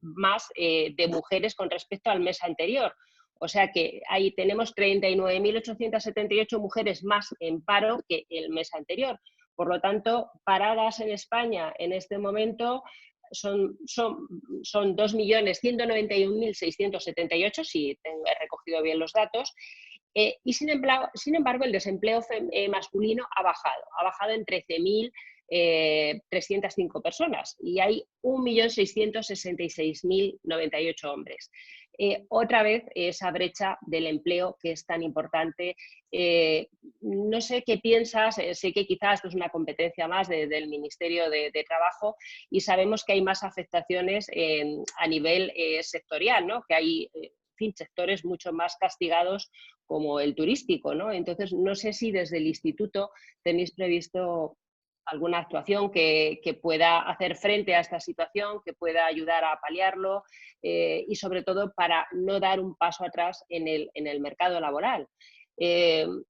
más de mujeres con respecto al mes anterior. O sea que ahí tenemos 39.878 mujeres más en paro que el mes anterior. Por lo tanto, paradas en España en este momento son 2.191.678, si he recogido bien los datos. Y sin embargo, el desempleo masculino ha bajado en 13.305 personas y hay 1.666.098 hombres. Otra vez esa brecha del empleo que es tan importante. No sé qué piensas, sé que quizás esto es una competencia más del Ministerio de Trabajo y sabemos que hay más afectaciones a nivel sectorial, ¿no? Que hay sectores mucho más castigados como el turístico, ¿no? Entonces, no sé si desde el instituto tenéis previsto alguna actuación que pueda hacer frente a esta situación, que pueda ayudar a paliarlo y sobre todo para no dar un paso atrás en el mercado laboral. En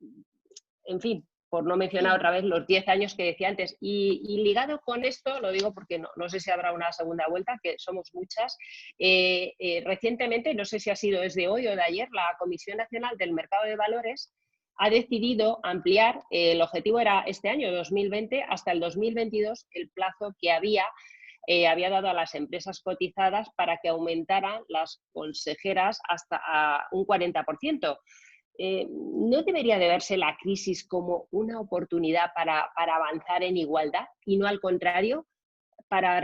fin, por no mencionar otra vez los 10 años que decía antes. Y ligado con esto, lo digo porque no sé si habrá una segunda vuelta, que somos muchas, recientemente, no sé si ha sido desde hoy o de ayer, la Comisión Nacional del Mercado de Valores ha decidido ampliar, el objetivo era este año, 2020, hasta el 2022, el plazo que había dado a las empresas cotizadas para que aumentaran las consejeras hasta a un 40%. ¿No debería de verse la crisis como una oportunidad para avanzar en igualdad y no al contrario, para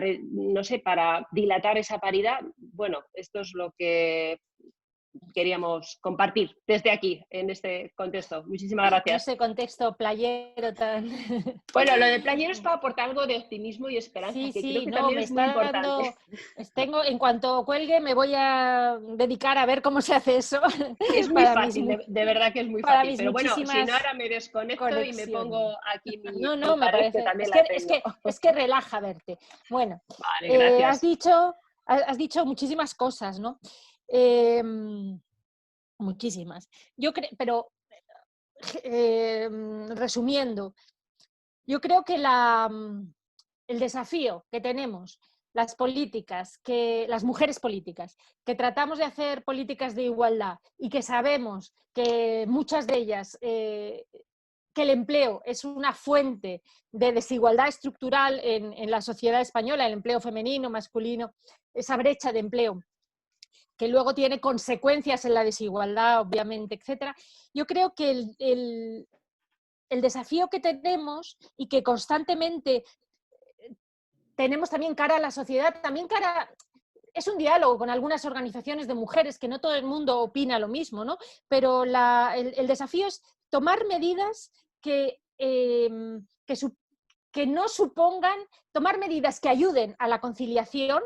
dilatar esa paridad? Bueno, esto es lo que queríamos compartir desde aquí, en este contexto. Muchísimas gracias. En este contexto playero tan... Bueno, lo de playero es para aportar algo de optimismo y esperanza, sí, que sí, creo que no, también me es muy está importante. dando... en cuanto cuelgue me voy a dedicar a ver cómo se hace eso. Es muy fácil, de verdad que es muy fácil. Pero bueno, si no, ahora me desconecto y me pongo aquí mi me pared, que parece... también la tengo. Es que relaja verte. Bueno, vale, gracias. Has dicho muchísimas cosas, ¿no? Muchísimas. Yo creo, pero resumiendo, yo creo que el desafío que tenemos las mujeres políticas, que tratamos de hacer políticas de igualdad y que sabemos que muchas de ellas, que el empleo es una fuente de desigualdad estructural en la sociedad española, el empleo femenino, masculino, esa brecha de empleo que luego tiene consecuencias en la desigualdad, obviamente, etc. Yo creo que el desafío que tenemos y que constantemente tenemos también cara a la sociedad, también es un diálogo con algunas organizaciones de mujeres, que no todo el mundo opina lo mismo, ¿no? Pero el desafío es tomar medidas que no supongan, tomar medidas que ayuden a la conciliación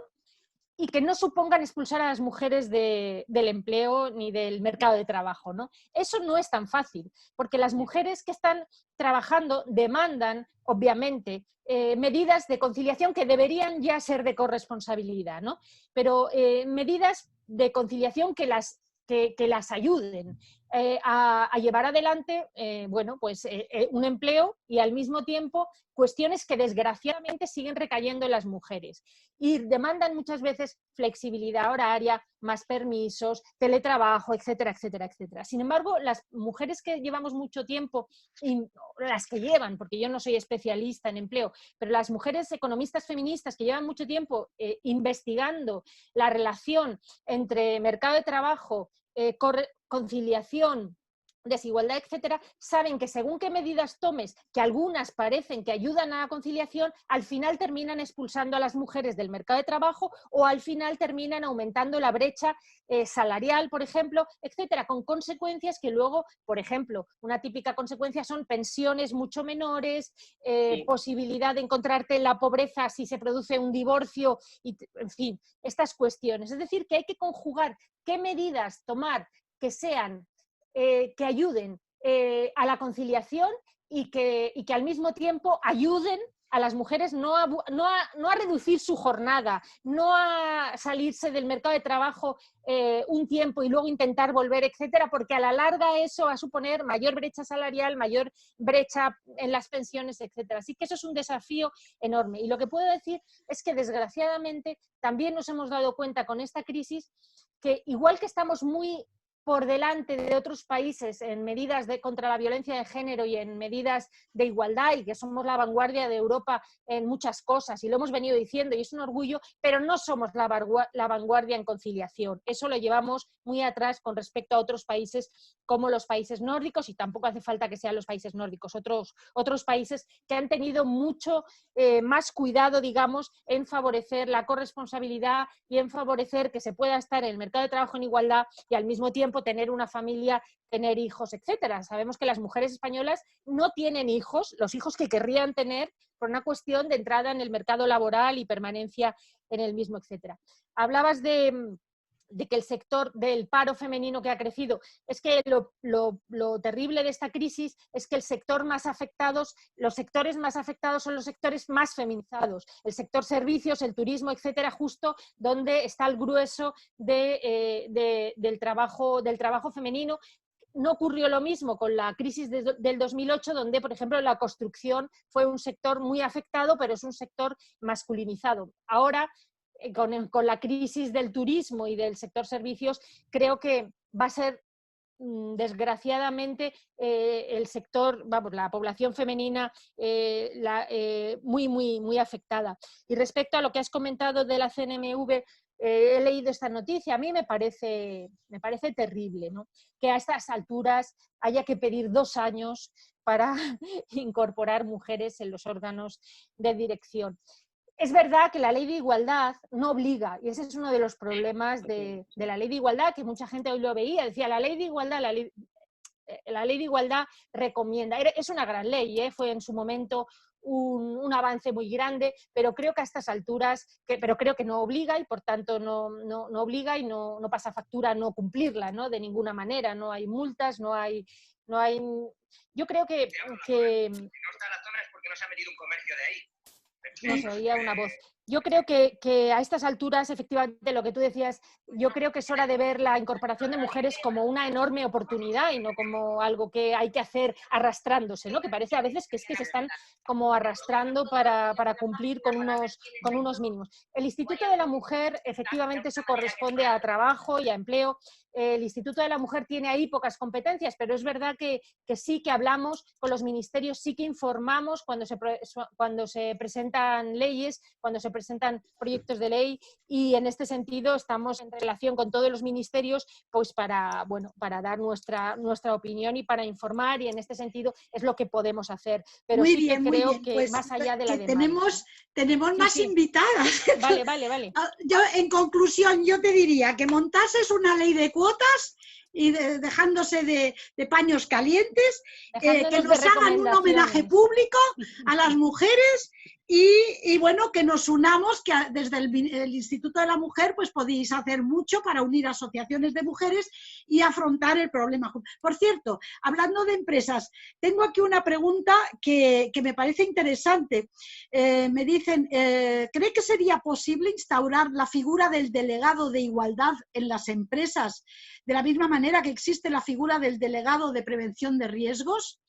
y que no supongan expulsar a las mujeres del empleo ni del mercado de trabajo, ¿no? Eso no es tan fácil, porque las mujeres que están trabajando demandan, obviamente, medidas de conciliación que deberían ya ser de corresponsabilidad, ¿no? Pero medidas de conciliación que las ayuden a llevar adelante bueno, pues, un empleo y al mismo tiempo cuestiones que desgraciadamente siguen recayendo en las mujeres y demandan muchas veces flexibilidad horaria, más permisos, teletrabajo, etcétera, etcétera, etcétera. Sin embargo, las mujeres que llevamos mucho tiempo, y las que llevan, porque yo no soy especialista en empleo, pero las mujeres economistas feministas que llevan mucho tiempo investigando la relación entre mercado de trabajo, conciliación, desigualdad, etcétera, saben que según qué medidas tomes, que algunas parecen que ayudan a la conciliación, al final terminan expulsando a las mujeres del mercado de trabajo o al final terminan aumentando la brecha salarial, por ejemplo, etcétera, con consecuencias que luego, por ejemplo, una típica consecuencia son pensiones mucho menores, Sí. posibilidad de encontrarte en la pobreza si se produce un divorcio, y, en fin, estas cuestiones. Es decir, que hay que conjugar qué medidas tomar que sean que ayuden a la conciliación y que al mismo tiempo ayuden a las mujeres no a reducir su jornada, no a salirse del mercado de trabajo un tiempo y luego intentar volver, etcétera, porque a la larga eso va a suponer mayor brecha salarial, mayor brecha en las pensiones, etcétera. Así que eso es un desafío enorme. Y lo que puedo decir es que desgraciadamente también nos hemos dado cuenta con esta crisis que igual que estamos muy por delante de otros países en medidas contra la violencia de género y en medidas de igualdad, y que somos la vanguardia de Europa en muchas cosas, y lo hemos venido diciendo, y es un orgullo, pero no somos la vanguardia en conciliación. Eso lo llevamos muy atrás con respecto a otros países como los países nórdicos, y tampoco hace falta que sean los países nórdicos, otros países que han tenido mucho más cuidado, digamos, en favorecer la corresponsabilidad y en favorecer que se pueda estar en el mercado de trabajo en igualdad y al mismo tiempo tener una familia, tener hijos, etcétera. Sabemos que las mujeres españolas no tienen hijos, los hijos que querrían tener, por una cuestión de entrada en el mercado laboral y permanencia en el mismo, etcétera. Hablabas de que el sector del paro femenino que ha crecido, es que lo terrible de esta crisis es que los sectores más afectados son los sectores más feminizados, el sector servicios, el turismo, etcétera, justo donde está el grueso del trabajo femenino. No ocurrió lo mismo con la crisis del 2008, donde, por ejemplo, la construcción fue un sector muy afectado, pero es un sector masculinizado. Ahora, con la crisis del turismo y del sector servicios, creo que va a ser, desgraciadamente, el sector, vamos, la población femenina muy, muy, muy afectada. Y respecto a lo que has comentado de la CNMV, he leído esta noticia, a mí me parece terrible, ¿no? Que a estas alturas haya que pedir 2 años para incorporar mujeres en los órganos de dirección. Es verdad que la ley de igualdad no obliga, y ese es uno de los problemas de la ley de igualdad, que mucha gente hoy lo veía, decía, la ley de igualdad recomienda, es una gran ley, fue en su momento un avance muy grande, pero creo que a estas alturas, pero creo que no obliga y por tanto no obliga y no pasa factura no cumplirla, ¿no? De ninguna manera, no hay multas, no hay yo creo que Si no está la zona es porque no se ha metido un comercio de ahí. No se oía una voz. Yo creo que a estas alturas, efectivamente, lo que tú decías, yo creo que es hora de ver la incorporación de mujeres como una enorme oportunidad y no como algo que hay que hacer arrastrándose, ¿no? Que parece a veces que es que se están como arrastrando para cumplir con unos mínimos. El Instituto de la Mujer, efectivamente, eso corresponde a trabajo y a empleo. El Instituto de la Mujer tiene ahí pocas competencias, pero es verdad que sí que hablamos con los ministerios, sí que informamos cuando se presentan leyes, cuando se presentan proyectos de ley, y en este sentido estamos en relación con todos los ministerios pues para dar nuestra opinión y para informar, y en este sentido es lo que podemos hacer. Pero muy sí bien, que creo bien. que Pues, más allá de la que demanda. tenemos más sí. invitadas. Vale. Yo, en conclusión, yo te diría que montases una ley de cuotas y dejándose de paños calientes, que nos hagan un homenaje público a las mujeres Y bueno, que nos unamos, que desde el Instituto de la Mujer pues podéis hacer mucho para unir asociaciones de mujeres y afrontar el problema. Por cierto, hablando de empresas, tengo aquí una pregunta que me parece interesante. Me dicen, ¿cree que sería posible instaurar la figura del delegado de igualdad en las empresas de la misma manera que existe la figura del delegado de prevención de riesgos?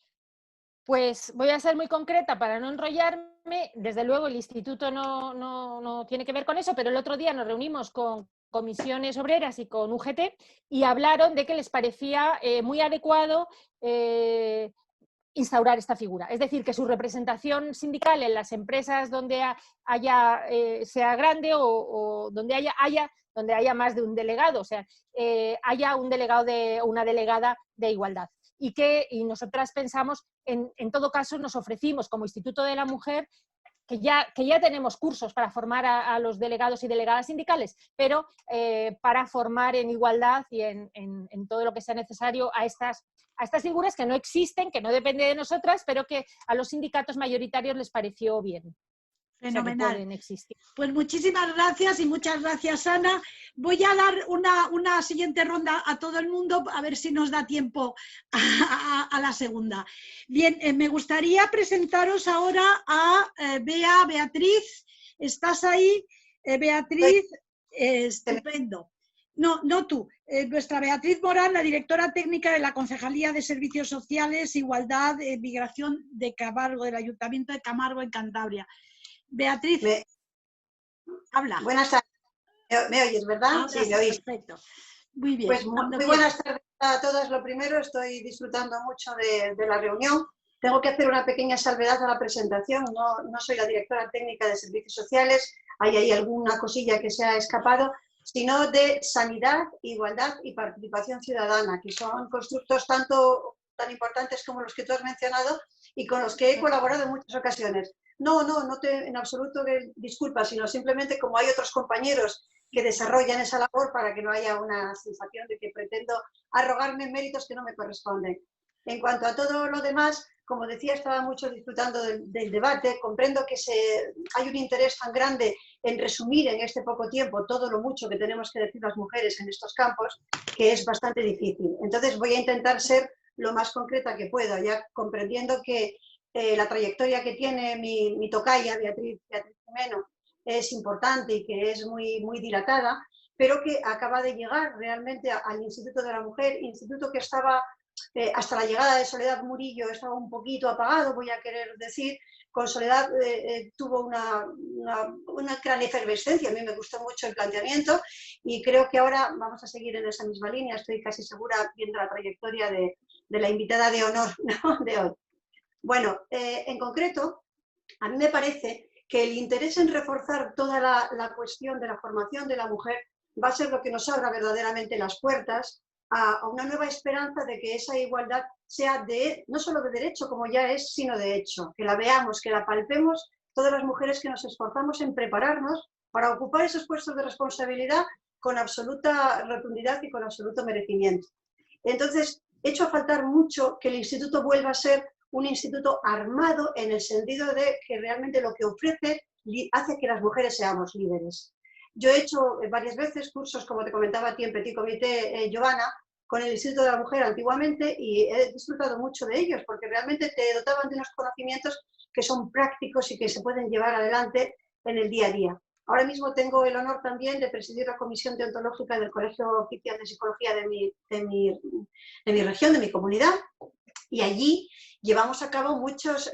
Pues voy a ser muy concreta para no enrollarme. Desde luego el instituto no tiene que ver con eso, pero el otro día nos reunimos con comisiones obreras y con UGT y hablaron de que les parecía muy adecuado instaurar esta figura. Es decir, que su representación sindical en las empresas donde haya, sea grande o donde haya más de un delegado, o sea, haya un delegado o una delegada de igualdad. Y nosotras pensamos, en todo caso, nos ofrecimos como Instituto de la Mujer, que ya tenemos cursos para formar a los delegados y delegadas sindicales, pero para formar en igualdad y en todo lo que sea necesario a estas figuras que no existen, que no dependen de nosotras, pero que a los sindicatos mayoritarios les pareció bien. Fenomenal. O sea, que pueden existir. Pues muchísimas gracias y muchas gracias, Ana. Voy a dar una siguiente ronda a todo el mundo, a ver si nos da tiempo a la segunda. Bien, me gustaría presentaros ahora a Beatriz. ¿Estás ahí, Beatriz? Estupendo. No tú, nuestra Beatriz Morán, la directora técnica de la Concejalía de Servicios Sociales, Igualdad, Migración de Camargo, del Ayuntamiento de Camargo, en Cantabria. Beatriz, habla. Buenas tardes. ¿Me oyes, verdad? Ahora sí, me oís. Perfecto. Muy bien. Pues muy buenas tardes a todas. Lo primero, estoy disfrutando mucho de la reunión. Tengo que hacer una pequeña salvedad a la presentación. No soy la directora técnica de Servicios Sociales, hay ahí alguna cosilla que se ha escapado, sino de Sanidad, Igualdad y Participación Ciudadana, que son constructos tan importantes como los que tú has mencionado y con los que he colaborado en muchas ocasiones. No en absoluto disculpas, sino simplemente como hay otros compañeros que desarrollan esa labor para que no haya una sensación de que pretendo arrogarme méritos que no me corresponden. En cuanto a todo lo demás, como decía, estaba mucho disfrutando del debate. Comprendo que hay un interés tan grande en resumir en este poco tiempo todo lo mucho que tenemos que decir las mujeres en estos campos, que es bastante difícil. Entonces voy a intentar ser lo más concreta que puedo, ya comprendiendo que la trayectoria que tiene mi tocaya, Beatriz Jimeno, es importante y que es muy dilatada, pero que acaba de llegar realmente al Instituto de la Mujer, instituto que estaba, hasta la llegada de Soledad Murillo, estaba un poquito apagado, voy a querer decir. Con Soledad tuvo una gran efervescencia, a mí me gustó mucho el planteamiento y creo que ahora vamos a seguir en esa misma línea, estoy casi segura viendo la trayectoria de la invitada de honor, ¿no?, de hoy. Bueno, en concreto, a mí me parece que el interés en reforzar toda la cuestión de la formación de la mujer va a ser lo que nos abra verdaderamente las puertas a una nueva esperanza de que esa igualdad sea no solo de derecho, como ya es, sino de hecho, que la veamos, que la palpemos todas las mujeres que nos esforzamos en prepararnos para ocupar esos puestos de responsabilidad con absoluta rotundidad y con absoluto merecimiento. Entonces, echo a faltar mucho que el instituto vuelva a ser un instituto armado en el sentido de que realmente lo que ofrece hace que las mujeres seamos líderes. Yo he hecho varias veces cursos, como te comentaba a ti en Petit Comité, Giovanna, con el Instituto de la Mujer antiguamente y he disfrutado mucho de ellos porque realmente te dotaban de unos conocimientos que son prácticos y que se pueden llevar adelante en el día a día. Ahora mismo tengo el honor también de presidir la comisión deontológica del Colegio Oficial de Psicología de mi región, de mi comunidad, y allí llevamos a cabo muchos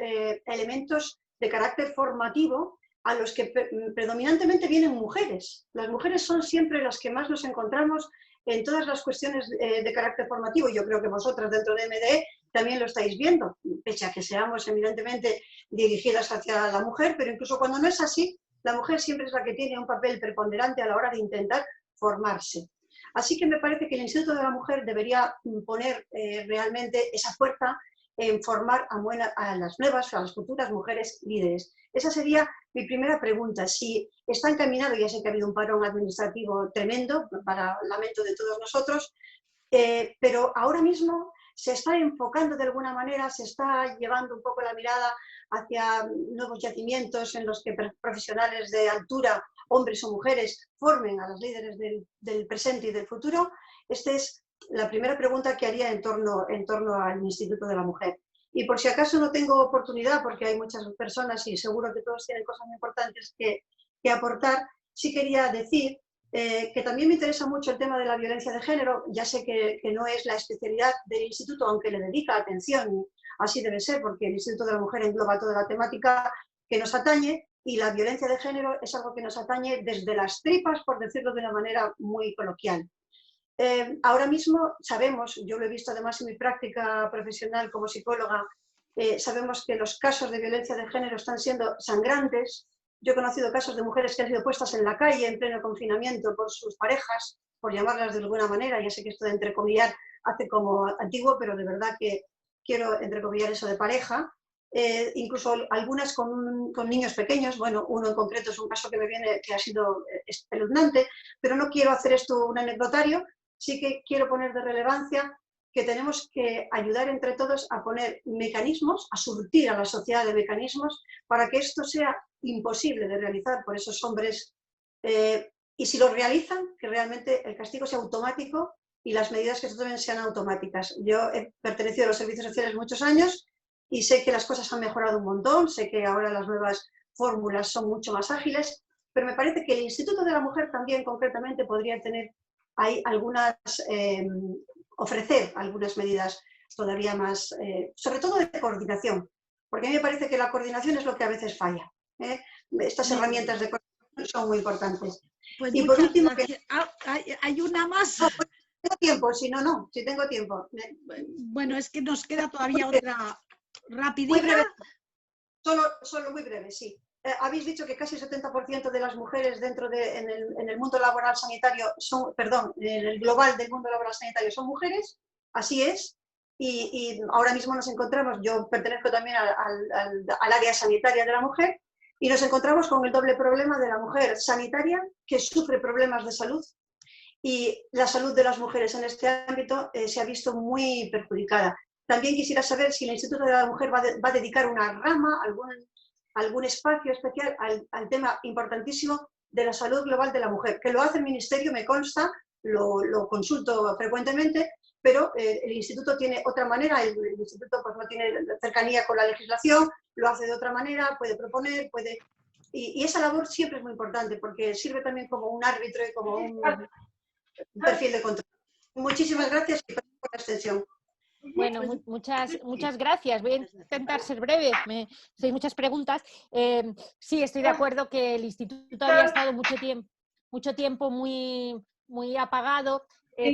elementos de carácter formativo a los que predominantemente vienen mujeres. Las mujeres son siempre las que más nos encontramos en todas las cuestiones de carácter formativo. Yo creo que vosotras dentro de MDE también lo estáis viendo, pese a que seamos evidentemente dirigidas hacia la mujer, pero incluso cuando no es así, la mujer siempre es la que tiene un papel preponderante a la hora de intentar formarse. Así que me parece que el Instituto de la Mujer debería poner realmente esa fuerza en formar a las nuevas, a las futuras mujeres líderes. Esa sería mi primera pregunta. Si está encaminado, ya sé que ha habido un parón administrativo tremendo, para lamento de todos nosotros, pero ahora mismo se está enfocando de alguna manera, se está llevando un poco la mirada hacia nuevos yacimientos en los que profesionales de altura, hombres o mujeres, formen a los líderes del presente y del futuro. Esta es la primera pregunta que haría en torno al Instituto de la Mujer. Y por si acaso no tengo oportunidad, porque hay muchas personas y seguro que todos tienen cosas muy importantes que aportar, sí quería decir que también me interesa mucho el tema de la violencia de género. Ya sé que no es la especialidad del instituto, aunque le dedica atención, así debe ser, porque el Instituto de la Mujer engloba toda la temática que nos atañe, y la violencia de género es algo que nos atañe desde las tripas, por decirlo de una manera muy coloquial. Ahora mismo sabemos, yo lo he visto además en mi práctica profesional como psicóloga, sabemos que los casos de violencia de género están siendo sangrantes. Yo he conocido casos de mujeres que han sido puestas en la calle en pleno confinamiento por sus parejas, por llamarlas de alguna manera. Ya sé que esto de entrecomillar hace como antiguo, pero de verdad que quiero entrecomillar eso de pareja. Incluso algunas con niños pequeños. Bueno, uno en concreto es un caso que me viene que ha sido espeluznante, pero no quiero hacer esto un anecdotario. Sí que quiero poner de relevancia que tenemos que ayudar entre todos a poner mecanismos, a surtir a la sociedad de mecanismos para que esto sea imposible de realizar por esos hombres, y si lo realizan, que realmente el castigo sea automático y las medidas que se tomen sean automáticas. Yo he pertenecido a los servicios sociales muchos años y sé que las cosas han mejorado un montón, sé que ahora las nuevas fórmulas son mucho más ágiles, pero me parece que el Instituto de la Mujer también concretamente podría tener ahí ofrecer algunas medidas todavía más, sobre todo de coordinación, porque a mí me parece que la coordinación es lo que a veces falla. Estas herramientas de coordinación son muy importantes. Pues y por último, gracias. Hay una más. No, pues, tengo tiempo, si tengo tiempo. Bueno, es que nos queda todavía otra rapidita. Muy breve, solo muy breve, sí. Habéis dicho que casi el 70% de las mujeres en el mundo laboral sanitario en el global del mundo laboral sanitario son mujeres, así es, y ahora mismo nos encontramos, yo pertenezco también al área sanitaria de la mujer, y nos encontramos con el doble problema de la mujer sanitaria que sufre problemas de salud, y la salud de las mujeres en este ámbito se ha visto muy perjudicada. También quisiera saber si el Instituto de la Mujer va a dedicar una rama, algún espacio especial al tema importantísimo de la salud global de la mujer, que lo hace el Ministerio, me consta, lo consulto frecuentemente, pero el Instituto tiene otra manera, el Instituto pues, no tiene cercanía con la legislación, lo hace de otra manera, puede proponer, y esa labor siempre es muy importante, porque sirve también como un árbitro y como un perfil de control. Muchísimas gracias y perdón por la extensión. Bueno, muchas gracias. Voy a intentar ser breve. Hay muchas preguntas. Sí, estoy de acuerdo que el instituto había estado mucho tiempo muy apagado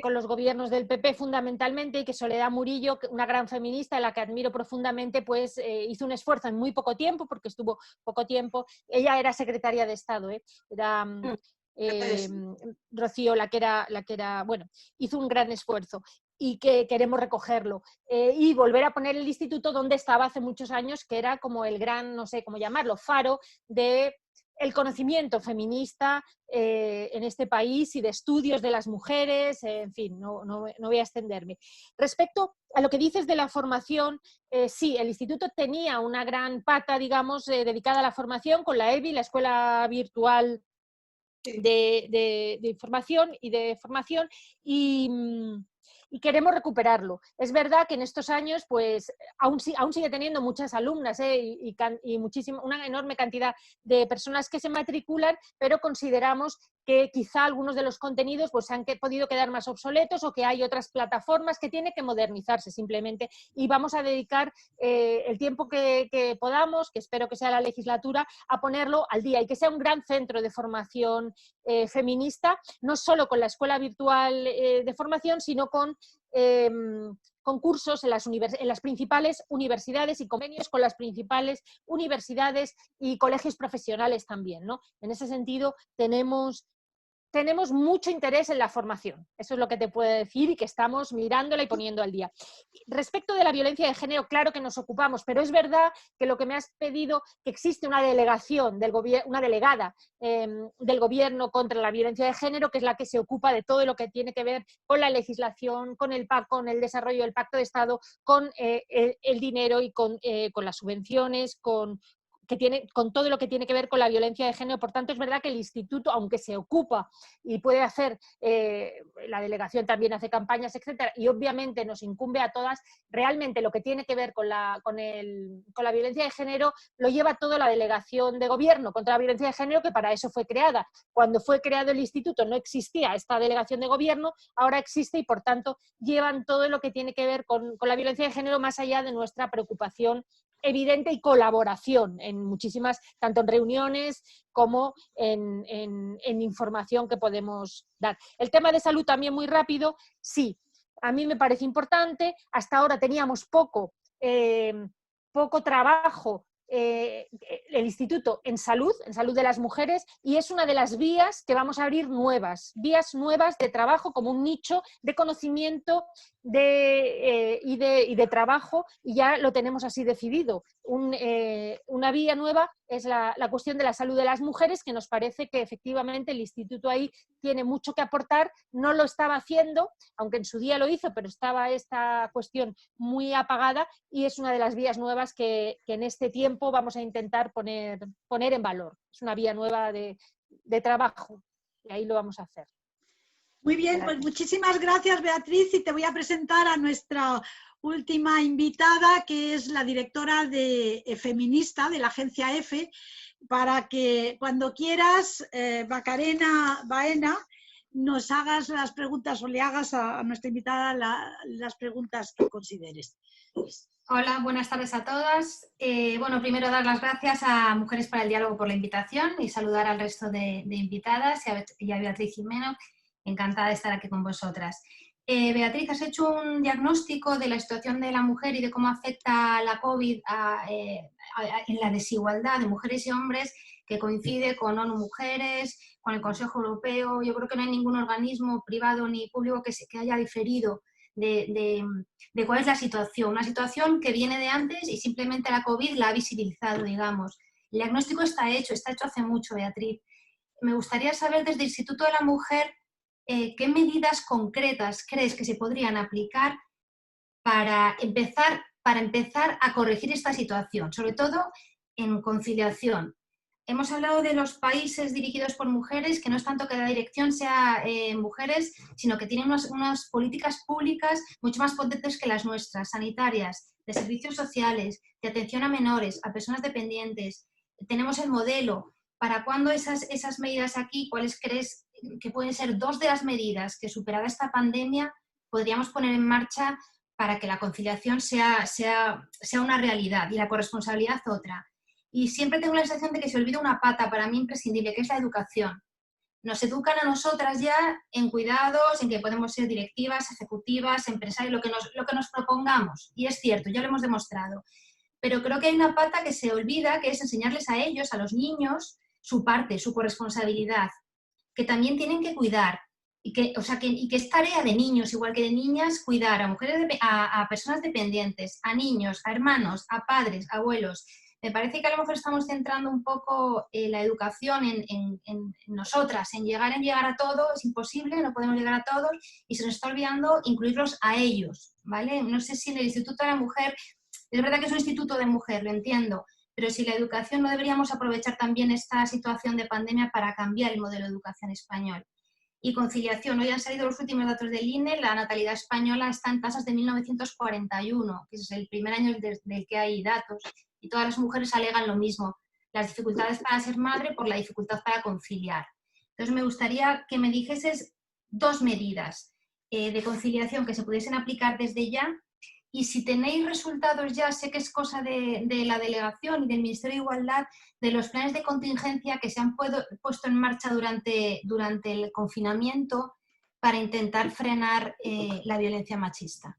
con los gobiernos del PP fundamentalmente, y que Soledad Murillo, una gran feminista a la que admiro profundamente, pues hizo un esfuerzo en muy poco tiempo, porque estuvo poco tiempo. Ella era secretaria de Estado, era Rocío la que era, bueno, hizo un gran esfuerzo. Y que queremos recogerlo y volver a poner el instituto donde estaba hace muchos años, que era como el gran, no sé cómo llamarlo, faro del conocimiento feminista en este país y de estudios de las mujeres, en fin, no voy a extenderme. Respecto a lo que dices de la formación, sí, el instituto tenía una gran pata, digamos, dedicada a la formación con la EVI, la Escuela Virtual de Información y de Formación, y queremos recuperarlo. Es verdad que en estos años pues aún sigue teniendo muchas alumnas y una enorme cantidad de personas que se matriculan, pero consideramos que quizá algunos de los contenidos pues han podido quedar más obsoletos, o que hay otras plataformas que tienen que modernizarse simplemente, y vamos a dedicar el tiempo que podamos, que espero que sea la legislatura, a ponerlo al día, y que sea un gran centro de formación feminista, no solo con la Escuela Virtual de Formación, sino con concursos en las principales universidades y convenios con las principales universidades y colegios profesionales también, ¿no? En ese sentido tenemos tenemos mucho interés en la formación. Eso es lo que te puedo decir y que estamos mirándola y poniendo al día. Respecto de la violencia de género, claro que nos ocupamos, pero es verdad que lo que me has pedido, que existe una delegación del gobierno, una delegada del gobierno contra la violencia de género, que es la que se ocupa de todo lo que tiene que ver con la legislación, con el desarrollo del Pacto de Estado, con el dinero y con las subvenciones, con todo lo que tiene que ver con la violencia de género. Por tanto, es verdad que el instituto, aunque se ocupa y puede hacer, la delegación también hace campañas, etcétera, y obviamente nos incumbe a todas, realmente lo que tiene que ver con la violencia de género lo lleva todo la delegación de gobierno contra la violencia de género, que para eso fue creada. Cuando fue creado el instituto no existía esta delegación de gobierno, ahora existe y por tanto llevan todo lo que tiene que ver con la violencia de género, más allá de nuestra preocupación evidente y colaboración en muchísimas, tanto en reuniones como en información que podemos dar. El tema de salud también muy rápido, sí, a mí me parece importante. Hasta ahora teníamos poco trabajo el instituto en salud de las mujeres, y es una de las vías que vamos a abrir vías nuevas de trabajo, como un nicho de conocimiento y de trabajo, y ya lo tenemos así decidido. Una vía nueva es la cuestión de la salud de las mujeres, que nos parece que efectivamente el instituto ahí tiene mucho que aportar. No lo estaba haciendo, aunque en su día lo hizo, pero estaba esta cuestión muy apagada, y es una de las vías nuevas que en este tiempo vamos a intentar poner en valor. Es una vía nueva de trabajo, y ahí lo vamos a hacer. Muy bien, pues muchísimas gracias, Beatriz, y te voy a presentar a nuestra última invitada, que es la directora de feminista de la agencia EFE, para que cuando quieras, Macarena Baena, nos hagas las preguntas o le hagas a nuestra invitada las preguntas que consideres. Hola, buenas tardes a todas. Bueno, primero dar las gracias a Mujeres para el Diálogo por la invitación y saludar al resto de invitadas y a Beatriz Jimeno. Encantada de estar aquí con vosotras. Beatriz, has hecho un diagnóstico de la situación de la mujer y de cómo afecta la COVID en la desigualdad de mujeres y hombres, que coincide con ONU Mujeres, con el Consejo Europeo. Yo creo que no hay ningún organismo privado ni público que haya diferido de cuál es la situación. Una situación que viene de antes y simplemente la COVID la ha visibilizado, digamos. El diagnóstico está hecho hace mucho, Beatriz. Me gustaría saber desde el Instituto de la Mujer qué medidas concretas crees que se podrían aplicar para empezar a corregir esta situación, sobre todo en conciliación. Hemos hablado de los países dirigidos por mujeres, que no es tanto que la dirección sea mujeres, sino que tienen unas políticas públicas mucho más potentes que las nuestras, sanitarias, de servicios sociales, de atención a menores, a personas dependientes. Tenemos el modelo. ¿Para cuándo esas medidas aquí? ¿Cuáles crees que pueden ser dos de las medidas que, superada esta pandemia, podríamos poner en marcha para que la conciliación sea una realidad y la corresponsabilidad otra? Y siempre tengo la sensación de que se olvida una pata para mí imprescindible, que es la educación. Nos educan a nosotras ya en cuidados, en que podemos ser directivas, ejecutivas, empresarias, lo que nos propongamos. Y es cierto, ya lo hemos demostrado. Pero creo que hay una pata que se olvida, que es enseñarles a ellos, a los niños, su parte, su corresponsabilidad, que también tienen que cuidar. Y que es tarea de niños, igual que de niñas, cuidar a mujeres, a personas dependientes, a niños, a hermanos, a padres, a abuelos. Me parece que a lo mejor estamos centrando un poco la educación en nosotras, en llegar a todo. Es imposible, no podemos llegar a todos, y se nos está olvidando incluirlos a ellos, ¿vale? No sé si en el Instituto de la Mujer, es verdad que es un instituto de mujer, lo entiendo, pero si la educación, no deberíamos aprovechar también esta situación de pandemia para cambiar el modelo de educación español. Y conciliación, hoy han salido los últimos datos del INE, la natalidad española está en tasas de 1941, que es el primer año del que hay datos, y todas las mujeres alegan lo mismo, las dificultades para ser madre por la dificultad para conciliar. Entonces me gustaría que me dijeses dos medidas de conciliación que se pudiesen aplicar desde ya, y si tenéis resultados ya, sé que es cosa de la delegación y del Ministerio de Igualdad, de los planes de contingencia que se han puesto en marcha durante el confinamiento para intentar frenar la violencia machista.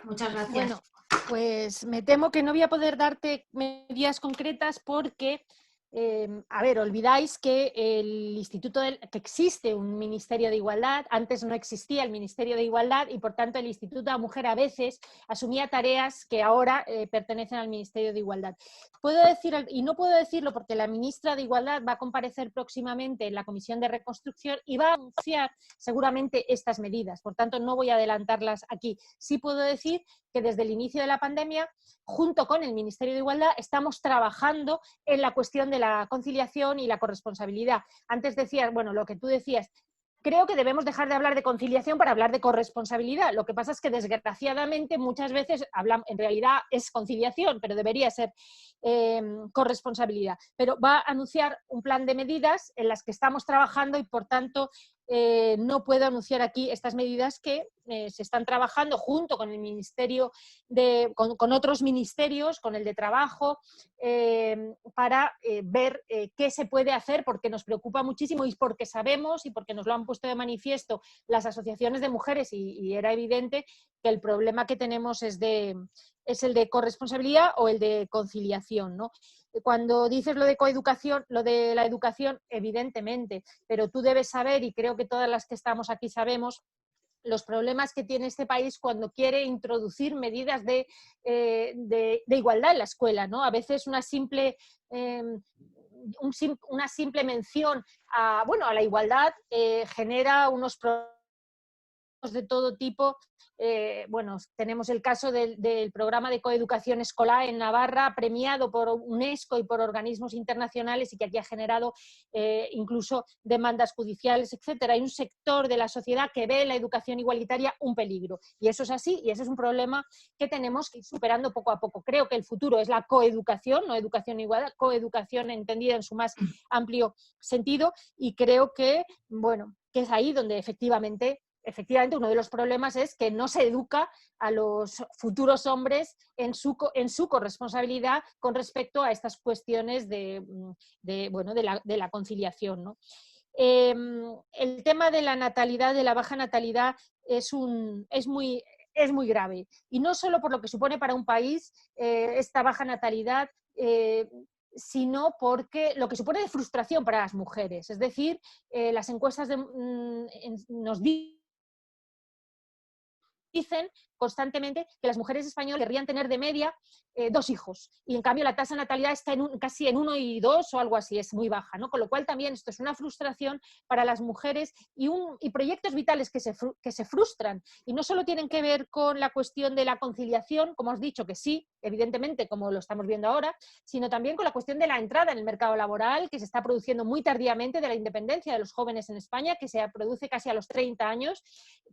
Muchas gracias. Bueno, pues me temo que no voy a poder darte medidas concretas porque a ver, olvidáis que que existe un Ministerio de Igualdad, antes no existía el Ministerio de Igualdad y por tanto el Instituto de la Mujer a veces asumía tareas que ahora pertenecen al Ministerio de Igualdad. Puedo decir, y no puedo decirlo porque la ministra de Igualdad va a comparecer próximamente en la Comisión de Reconstrucción y va a anunciar seguramente estas medidas, por tanto no voy a adelantarlas aquí. Sí puedo decir que desde el inicio de la pandemia, junto con el Ministerio de Igualdad, estamos trabajando en la cuestión de la conciliación y la corresponsabilidad. Antes decías, bueno, lo que tú decías, creo que debemos dejar de hablar de conciliación para hablar de corresponsabilidad. Lo que pasa es que desgraciadamente muchas veces en realidad es conciliación, pero debería ser corresponsabilidad. Pero va a anunciar un plan de medidas en las que estamos trabajando y por tanto no puedo anunciar aquí estas medidas que se están trabajando junto con el Ministerio con otros ministerios, con el de Trabajo, para ver qué se puede hacer, porque nos preocupa muchísimo y porque sabemos y porque nos lo han puesto de manifiesto las asociaciones de mujeres y era evidente que el problema que tenemos es el de corresponsabilidad o el de conciliación, ¿no? Cuando dices lo de coeducación, lo de la educación, evidentemente, pero tú debes saber, y creo que todas las que estamos aquí sabemos, los problemas que tiene este país cuando quiere introducir medidas de igualdad en la escuela, ¿no? A veces una simple mención a la igualdad genera unos problemas de todo tipo. Tenemos el caso del programa de coeducación escolar en Navarra, premiado por UNESCO y por organismos internacionales y que aquí ha generado incluso demandas judiciales, etcétera. Hay un sector de la sociedad que ve la educación igualitaria un peligro y eso es así y ese es un problema que tenemos que ir superando poco a poco. Creo que el futuro es la coeducación, no educación igual, coeducación entendida en su más amplio sentido y creo que, que es ahí donde efectivamente uno de los problemas es que no se educa a los futuros hombres en su corresponsabilidad con respecto a estas cuestiones de la conciliación, ¿no? El tema de la natalidad, de la baja natalidad, es muy grave. Y no solo por lo que supone para un país esta baja natalidad, sino porque lo que supone de frustración para las mujeres. Es decir, las encuestas nos dicen constantemente que las mujeres españolas querrían tener de media 2 hijos y en cambio la tasa de natalidad está casi en 1 y 2 o algo así, es muy baja, ¿no? Con lo cual también esto es una frustración para las mujeres y proyectos vitales que se frustran y no solo tienen que ver con la cuestión de la conciliación, como has dicho que sí, evidentemente como lo estamos viendo ahora, sino también con la cuestión de la entrada en el mercado laboral que se está produciendo muy tardíamente, de la independencia de los jóvenes en España, que se produce casi a los 30 años,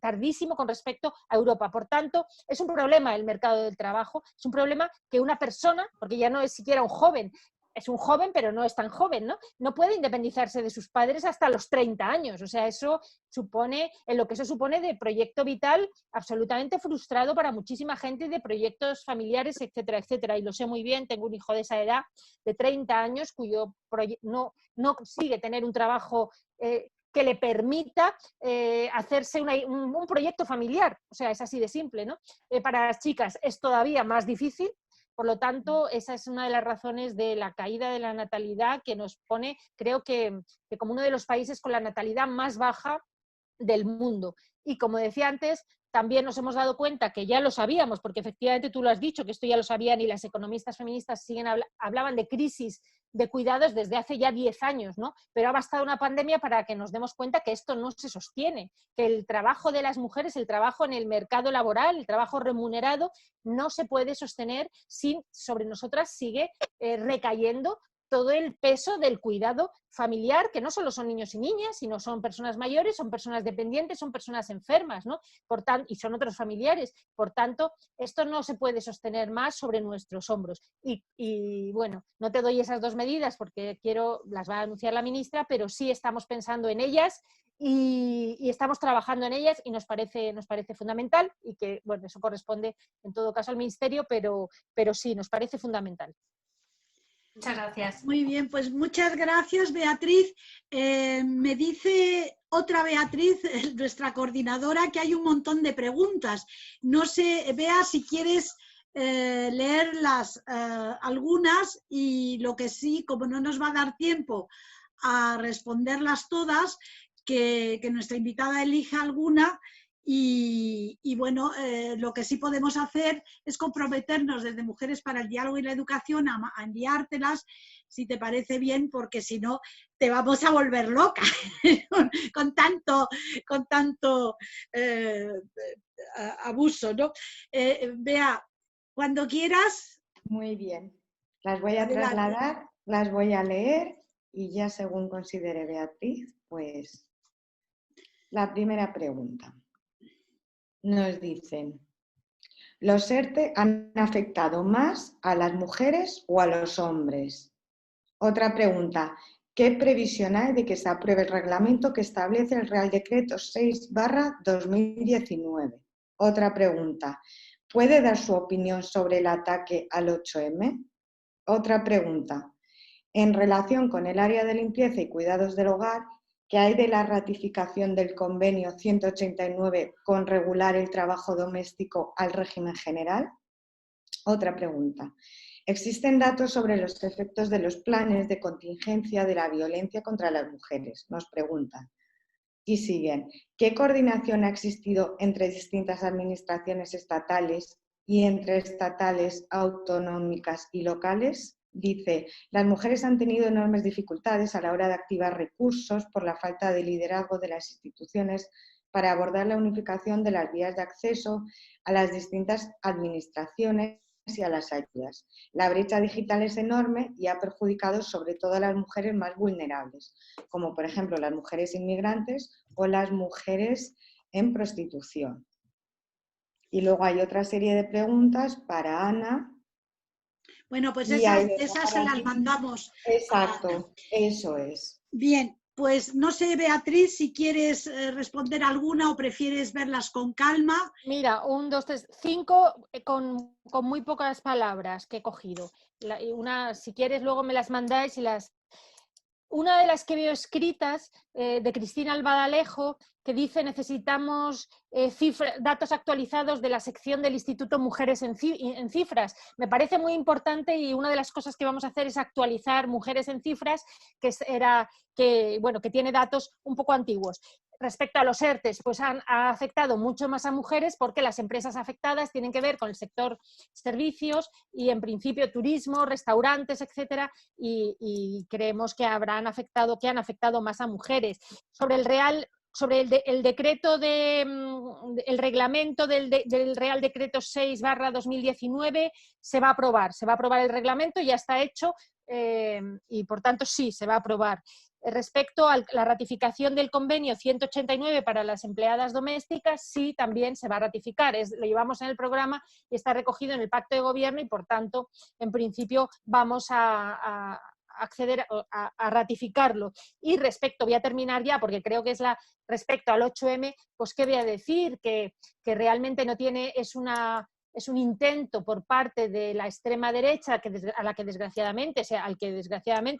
tardísimo con respecto a Europa. Por tanto, es un problema el mercado del trabajo, es un problema que una persona, porque ya no es siquiera un joven, es un joven pero no es tan joven, ¿no? No puede independizarse de sus padres hasta los 30 años, o sea, eso supone, en lo que eso supone de proyecto vital absolutamente frustrado para muchísima gente, de proyectos familiares, etcétera, etcétera, y lo sé muy bien, tengo un hijo de esa edad, de 30 años, cuyo no consigue tener un trabajo que le permita hacerse un proyecto familiar. O sea, es así de simple, ¿no? Para las chicas es todavía más difícil, por lo tanto, esa es una de las razones de la caída de la natalidad que nos pone, creo que como uno de los países con la natalidad más baja del mundo. Y como decía antes, también nos hemos dado cuenta que ya lo sabíamos, porque efectivamente tú lo has dicho, que esto ya lo sabían y las economistas feministas hablaban de crisis de cuidados desde hace ya 10 años, ¿no? Pero ha bastado una pandemia para que nos demos cuenta que esto no se sostiene, que el trabajo de las mujeres, el trabajo en el mercado laboral, el trabajo remunerado, no se puede sostener si sobre nosotras sigue recayendo todo el peso del cuidado familiar, que no solo son niños y niñas, sino son personas mayores, son personas dependientes, son personas enfermas, ¿no? Y son otros familiares. Por tanto, esto no se puede sostener más sobre nuestros hombros. Y bueno, no te doy esas 2 medidas porque las va a anunciar la ministra, pero sí estamos pensando en ellas y estamos trabajando en ellas y nos parece fundamental y que, bueno, eso corresponde en todo caso al Ministerio, pero sí, nos parece fundamental. Muchas gracias. Muy bien, pues muchas gracias, Beatriz. Me dice otra Beatriz, nuestra coordinadora, que hay un montón de preguntas. No sé, Bea, si quieres leer algunas, y lo que sí, como no nos va a dar tiempo a responderlas todas, que nuestra invitada elija alguna. Y bueno, lo que sí podemos hacer es comprometernos desde Mujeres para el Diálogo y la Educación a enviártelas, si te parece bien, porque si no te vamos a volver loca con tanto abuso, ¿no? Bea, cuando quieras. Muy bien. Las voy a Adelante. trasladar, las voy a leer y ya según considere Beatriz, pues la primera pregunta. Nos dicen, ¿los ERTE han afectado más a las mujeres o a los hombres? Otra pregunta, ¿qué previsión hay de que se apruebe el reglamento que establece el Real Decreto 6/2019? Otra pregunta, ¿puede dar su opinión sobre el ataque al 8M? Otra pregunta, en relación con el área de limpieza y cuidados del hogar, ¿qué hay de la ratificación del convenio 189 con regular el trabajo doméstico al régimen general? Otra pregunta. ¿Existen datos sobre los efectos de los planes de contingencia de la violencia contra las mujeres? Nos preguntan. Y siguen. ¿Qué coordinación ha existido entre distintas administraciones estatales y entre estatales, autonómicas y locales? Dice, las mujeres han tenido enormes dificultades a la hora de activar recursos por la falta de liderazgo de las instituciones para abordar la unificación de las vías de acceso a las distintas administraciones y a las ayudas. La brecha digital es enorme y ha perjudicado sobre todo a las mujeres más vulnerables, como por ejemplo las mujeres inmigrantes o las mujeres en prostitución. Y luego hay otra serie de preguntas para Ana. Bueno, pues esas se las mandamos. Exacto, eso es. Bien, pues no sé, Beatriz, si quieres responder alguna o prefieres verlas con calma. Mira, 1, 2, 3, 5 con muy pocas palabras que he cogido. Si quieres, luego me las mandáis y las... Una de las que veo escritas, de Cristina Albadalejo, que dice necesitamos datos actualizados de la sección del Instituto Mujeres en Cifras. Me parece muy importante y una de las cosas que vamos a hacer es actualizar Mujeres en Cifras, que tiene datos un poco antiguos. Respecto a los ERTES, pues ha afectado mucho más a mujeres porque las empresas afectadas tienen que ver con el sector servicios y en principio turismo, restaurantes, etcétera, y creemos que han afectado más a mujeres. Sobre el decreto el reglamento del Real Decreto 6/2019 se va a aprobar el reglamento, ya está hecho y por tanto sí, se va a aprobar. Respecto a la ratificación del convenio 189 para las empleadas domésticas, sí, también se va a ratificar. Lo llevamos en el programa y está recogido en el pacto de gobierno y, por tanto, en principio vamos a acceder a ratificarlo. Y voy a terminar ya porque creo que respecto al 8M, pues qué voy a decir, que realmente no tiene, es un intento por parte de la extrema derecha al que desgraciadamente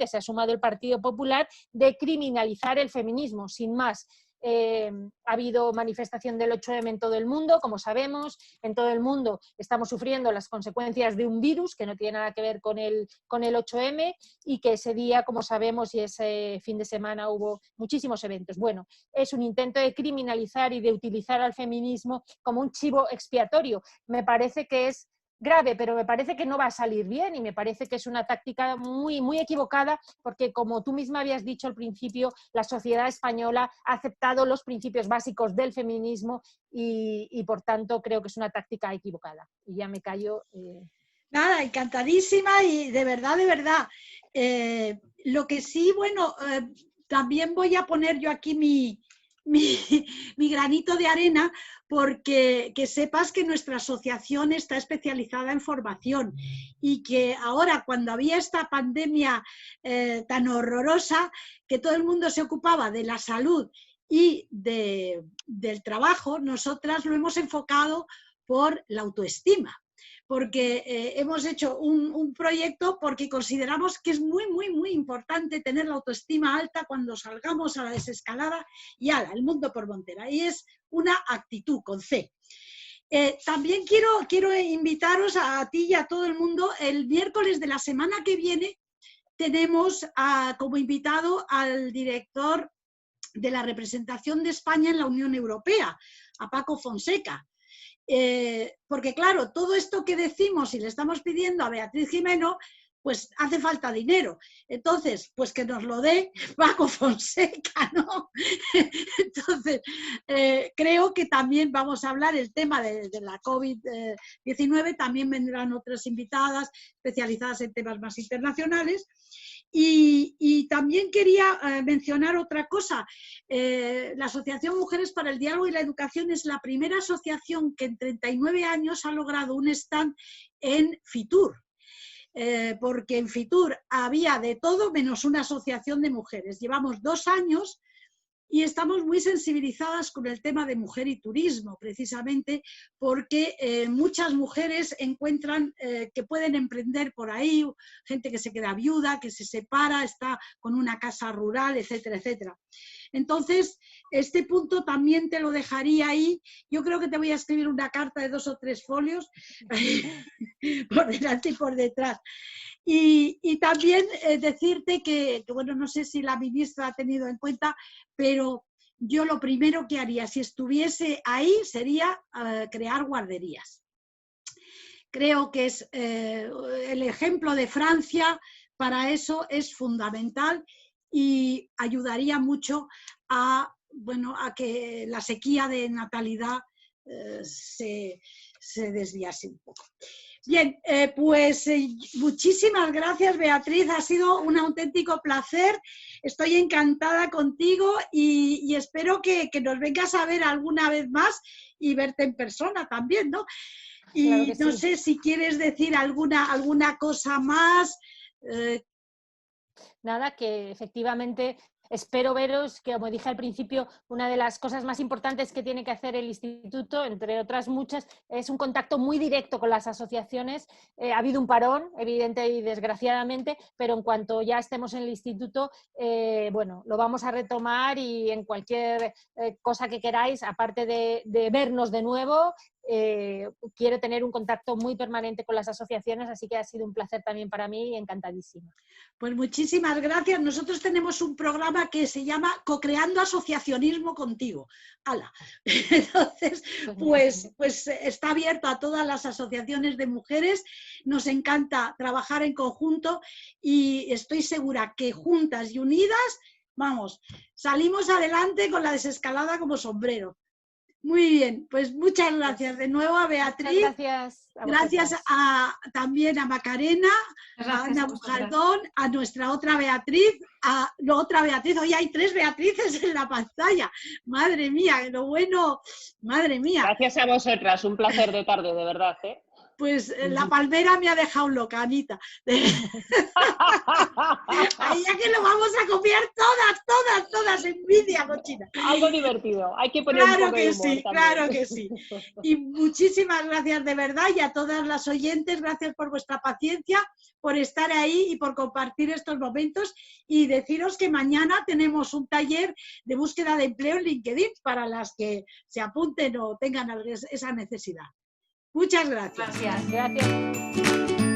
se ha sumado el Partido Popular, de criminalizar el feminismo, sin más. Ha habido manifestación del 8M en todo el mundo, como sabemos, en todo el mundo estamos sufriendo las consecuencias de un virus que no tiene nada que ver con el 8M y que ese día, como sabemos, y ese fin de semana hubo muchísimos eventos. Bueno, es un intento de criminalizar y de utilizar al feminismo como un chivo expiatorio. Me parece que es grave, pero me parece que no va a salir bien y me parece que es una táctica muy, muy equivocada porque, como tú misma habías dicho al principio, la sociedad española ha aceptado los principios básicos del feminismo y por tanto creo que es una táctica equivocada. Y ya me callo. Nada, encantadísima y de verdad, lo que sí, bueno, también voy a poner yo aquí mi granito de arena, porque que sepas que nuestra asociación está especializada en formación y que ahora, cuando había esta pandemia tan horrorosa, que todo el mundo se ocupaba de la salud y del trabajo, nosotras lo hemos enfocado por la autoestima, porque hemos hecho un proyecto porque consideramos que es muy, muy, muy importante tener la autoestima alta cuando salgamos a la desescalada y el mundo por montera. Y es una actitud con C. También quiero invitaros a ti y a todo el mundo. El miércoles de la semana que viene tenemos como invitado al director de la representación de España en la Unión Europea, a Paco Fonseca. Porque claro, todo esto que decimos y le estamos pidiendo a Beatriz Gimeno, pues hace falta dinero. Entonces, pues que nos lo dé Paco Fonseca, ¿no? Entonces, creo que también vamos a hablar el tema de la COVID-19, también vendrán otras invitadas especializadas en temas más internacionales. Y también quería mencionar otra cosa. La Asociación Mujeres para el Diálogo y la Educación es la primera asociación que en 39 años ha logrado un stand en Fitur. Porque en Fitur había de todo menos una asociación de mujeres. Llevamos 2 años y estamos muy sensibilizadas con el tema de mujer y turismo, precisamente porque muchas mujeres encuentran que pueden emprender por ahí, gente que se queda viuda, que se separa, está con una casa rural, etcétera, etcétera. Entonces, este punto también te lo dejaría ahí. Yo creo que te voy a escribir una carta de 2 o 3 folios, por delante y por detrás. Y también decirte que, bueno, no sé si la ministra ha tenido en cuenta, pero yo lo primero que haría si estuviese ahí sería crear guarderías. Creo que es el ejemplo de Francia, para eso es fundamental y ayudaría mucho a, bueno, a que la sequía de natalidad se desviase un poco. Bien, pues muchísimas gracias, Beatriz, ha sido un auténtico placer, estoy encantada contigo y espero que nos vengas a ver alguna vez más y verte en persona también, ¿no? Y claro no sí. sé si quieres decir alguna cosa más. Nada, que efectivamente espero veros, que como dije al principio, una de las cosas más importantes que tiene que hacer el instituto, entre otras muchas, es un contacto muy directo con las asociaciones. Ha habido un parón, evidente y desgraciadamente, pero en cuanto ya estemos en el instituto, bueno, lo vamos a retomar y en cualquier cosa que queráis, aparte de vernos de nuevo, quiero tener un contacto muy permanente con las asociaciones, así que ha sido un placer también para mí y encantadísima. Pues muchísimas gracias. Nosotros tenemos un programa que se llama Co-creando Asociacionismo Contigo. ¡Hala! Entonces, pues está abierto a todas las asociaciones de mujeres. Nos encanta trabajar en conjunto y estoy segura que juntas y unidas, vamos, salimos adelante con la desescalada como sombrero. Muy bien, pues muchas gracias de nuevo a Beatriz. Gracias. Gracias también a Macarena, a Ana Bujaldón, a nuestra otra Beatriz, hoy hay 3 Beatrices en la pantalla. Madre mía, lo bueno, madre mía. Gracias a vosotras, un placer de tarde, de verdad, ¿eh? Pues la palmera me ha dejado loca, Anita. Ahí ya que lo vamos a copiar todas, envidia cochina. Algo divertido, hay que poner un poco de humor también. Claro que sí. Y muchísimas gracias de verdad y a todas las oyentes, gracias por vuestra paciencia, por estar ahí y por compartir estos momentos y deciros que mañana tenemos un taller de búsqueda de empleo en LinkedIn para las que se apunten o tengan esa necesidad. Muchas gracias. Gracias.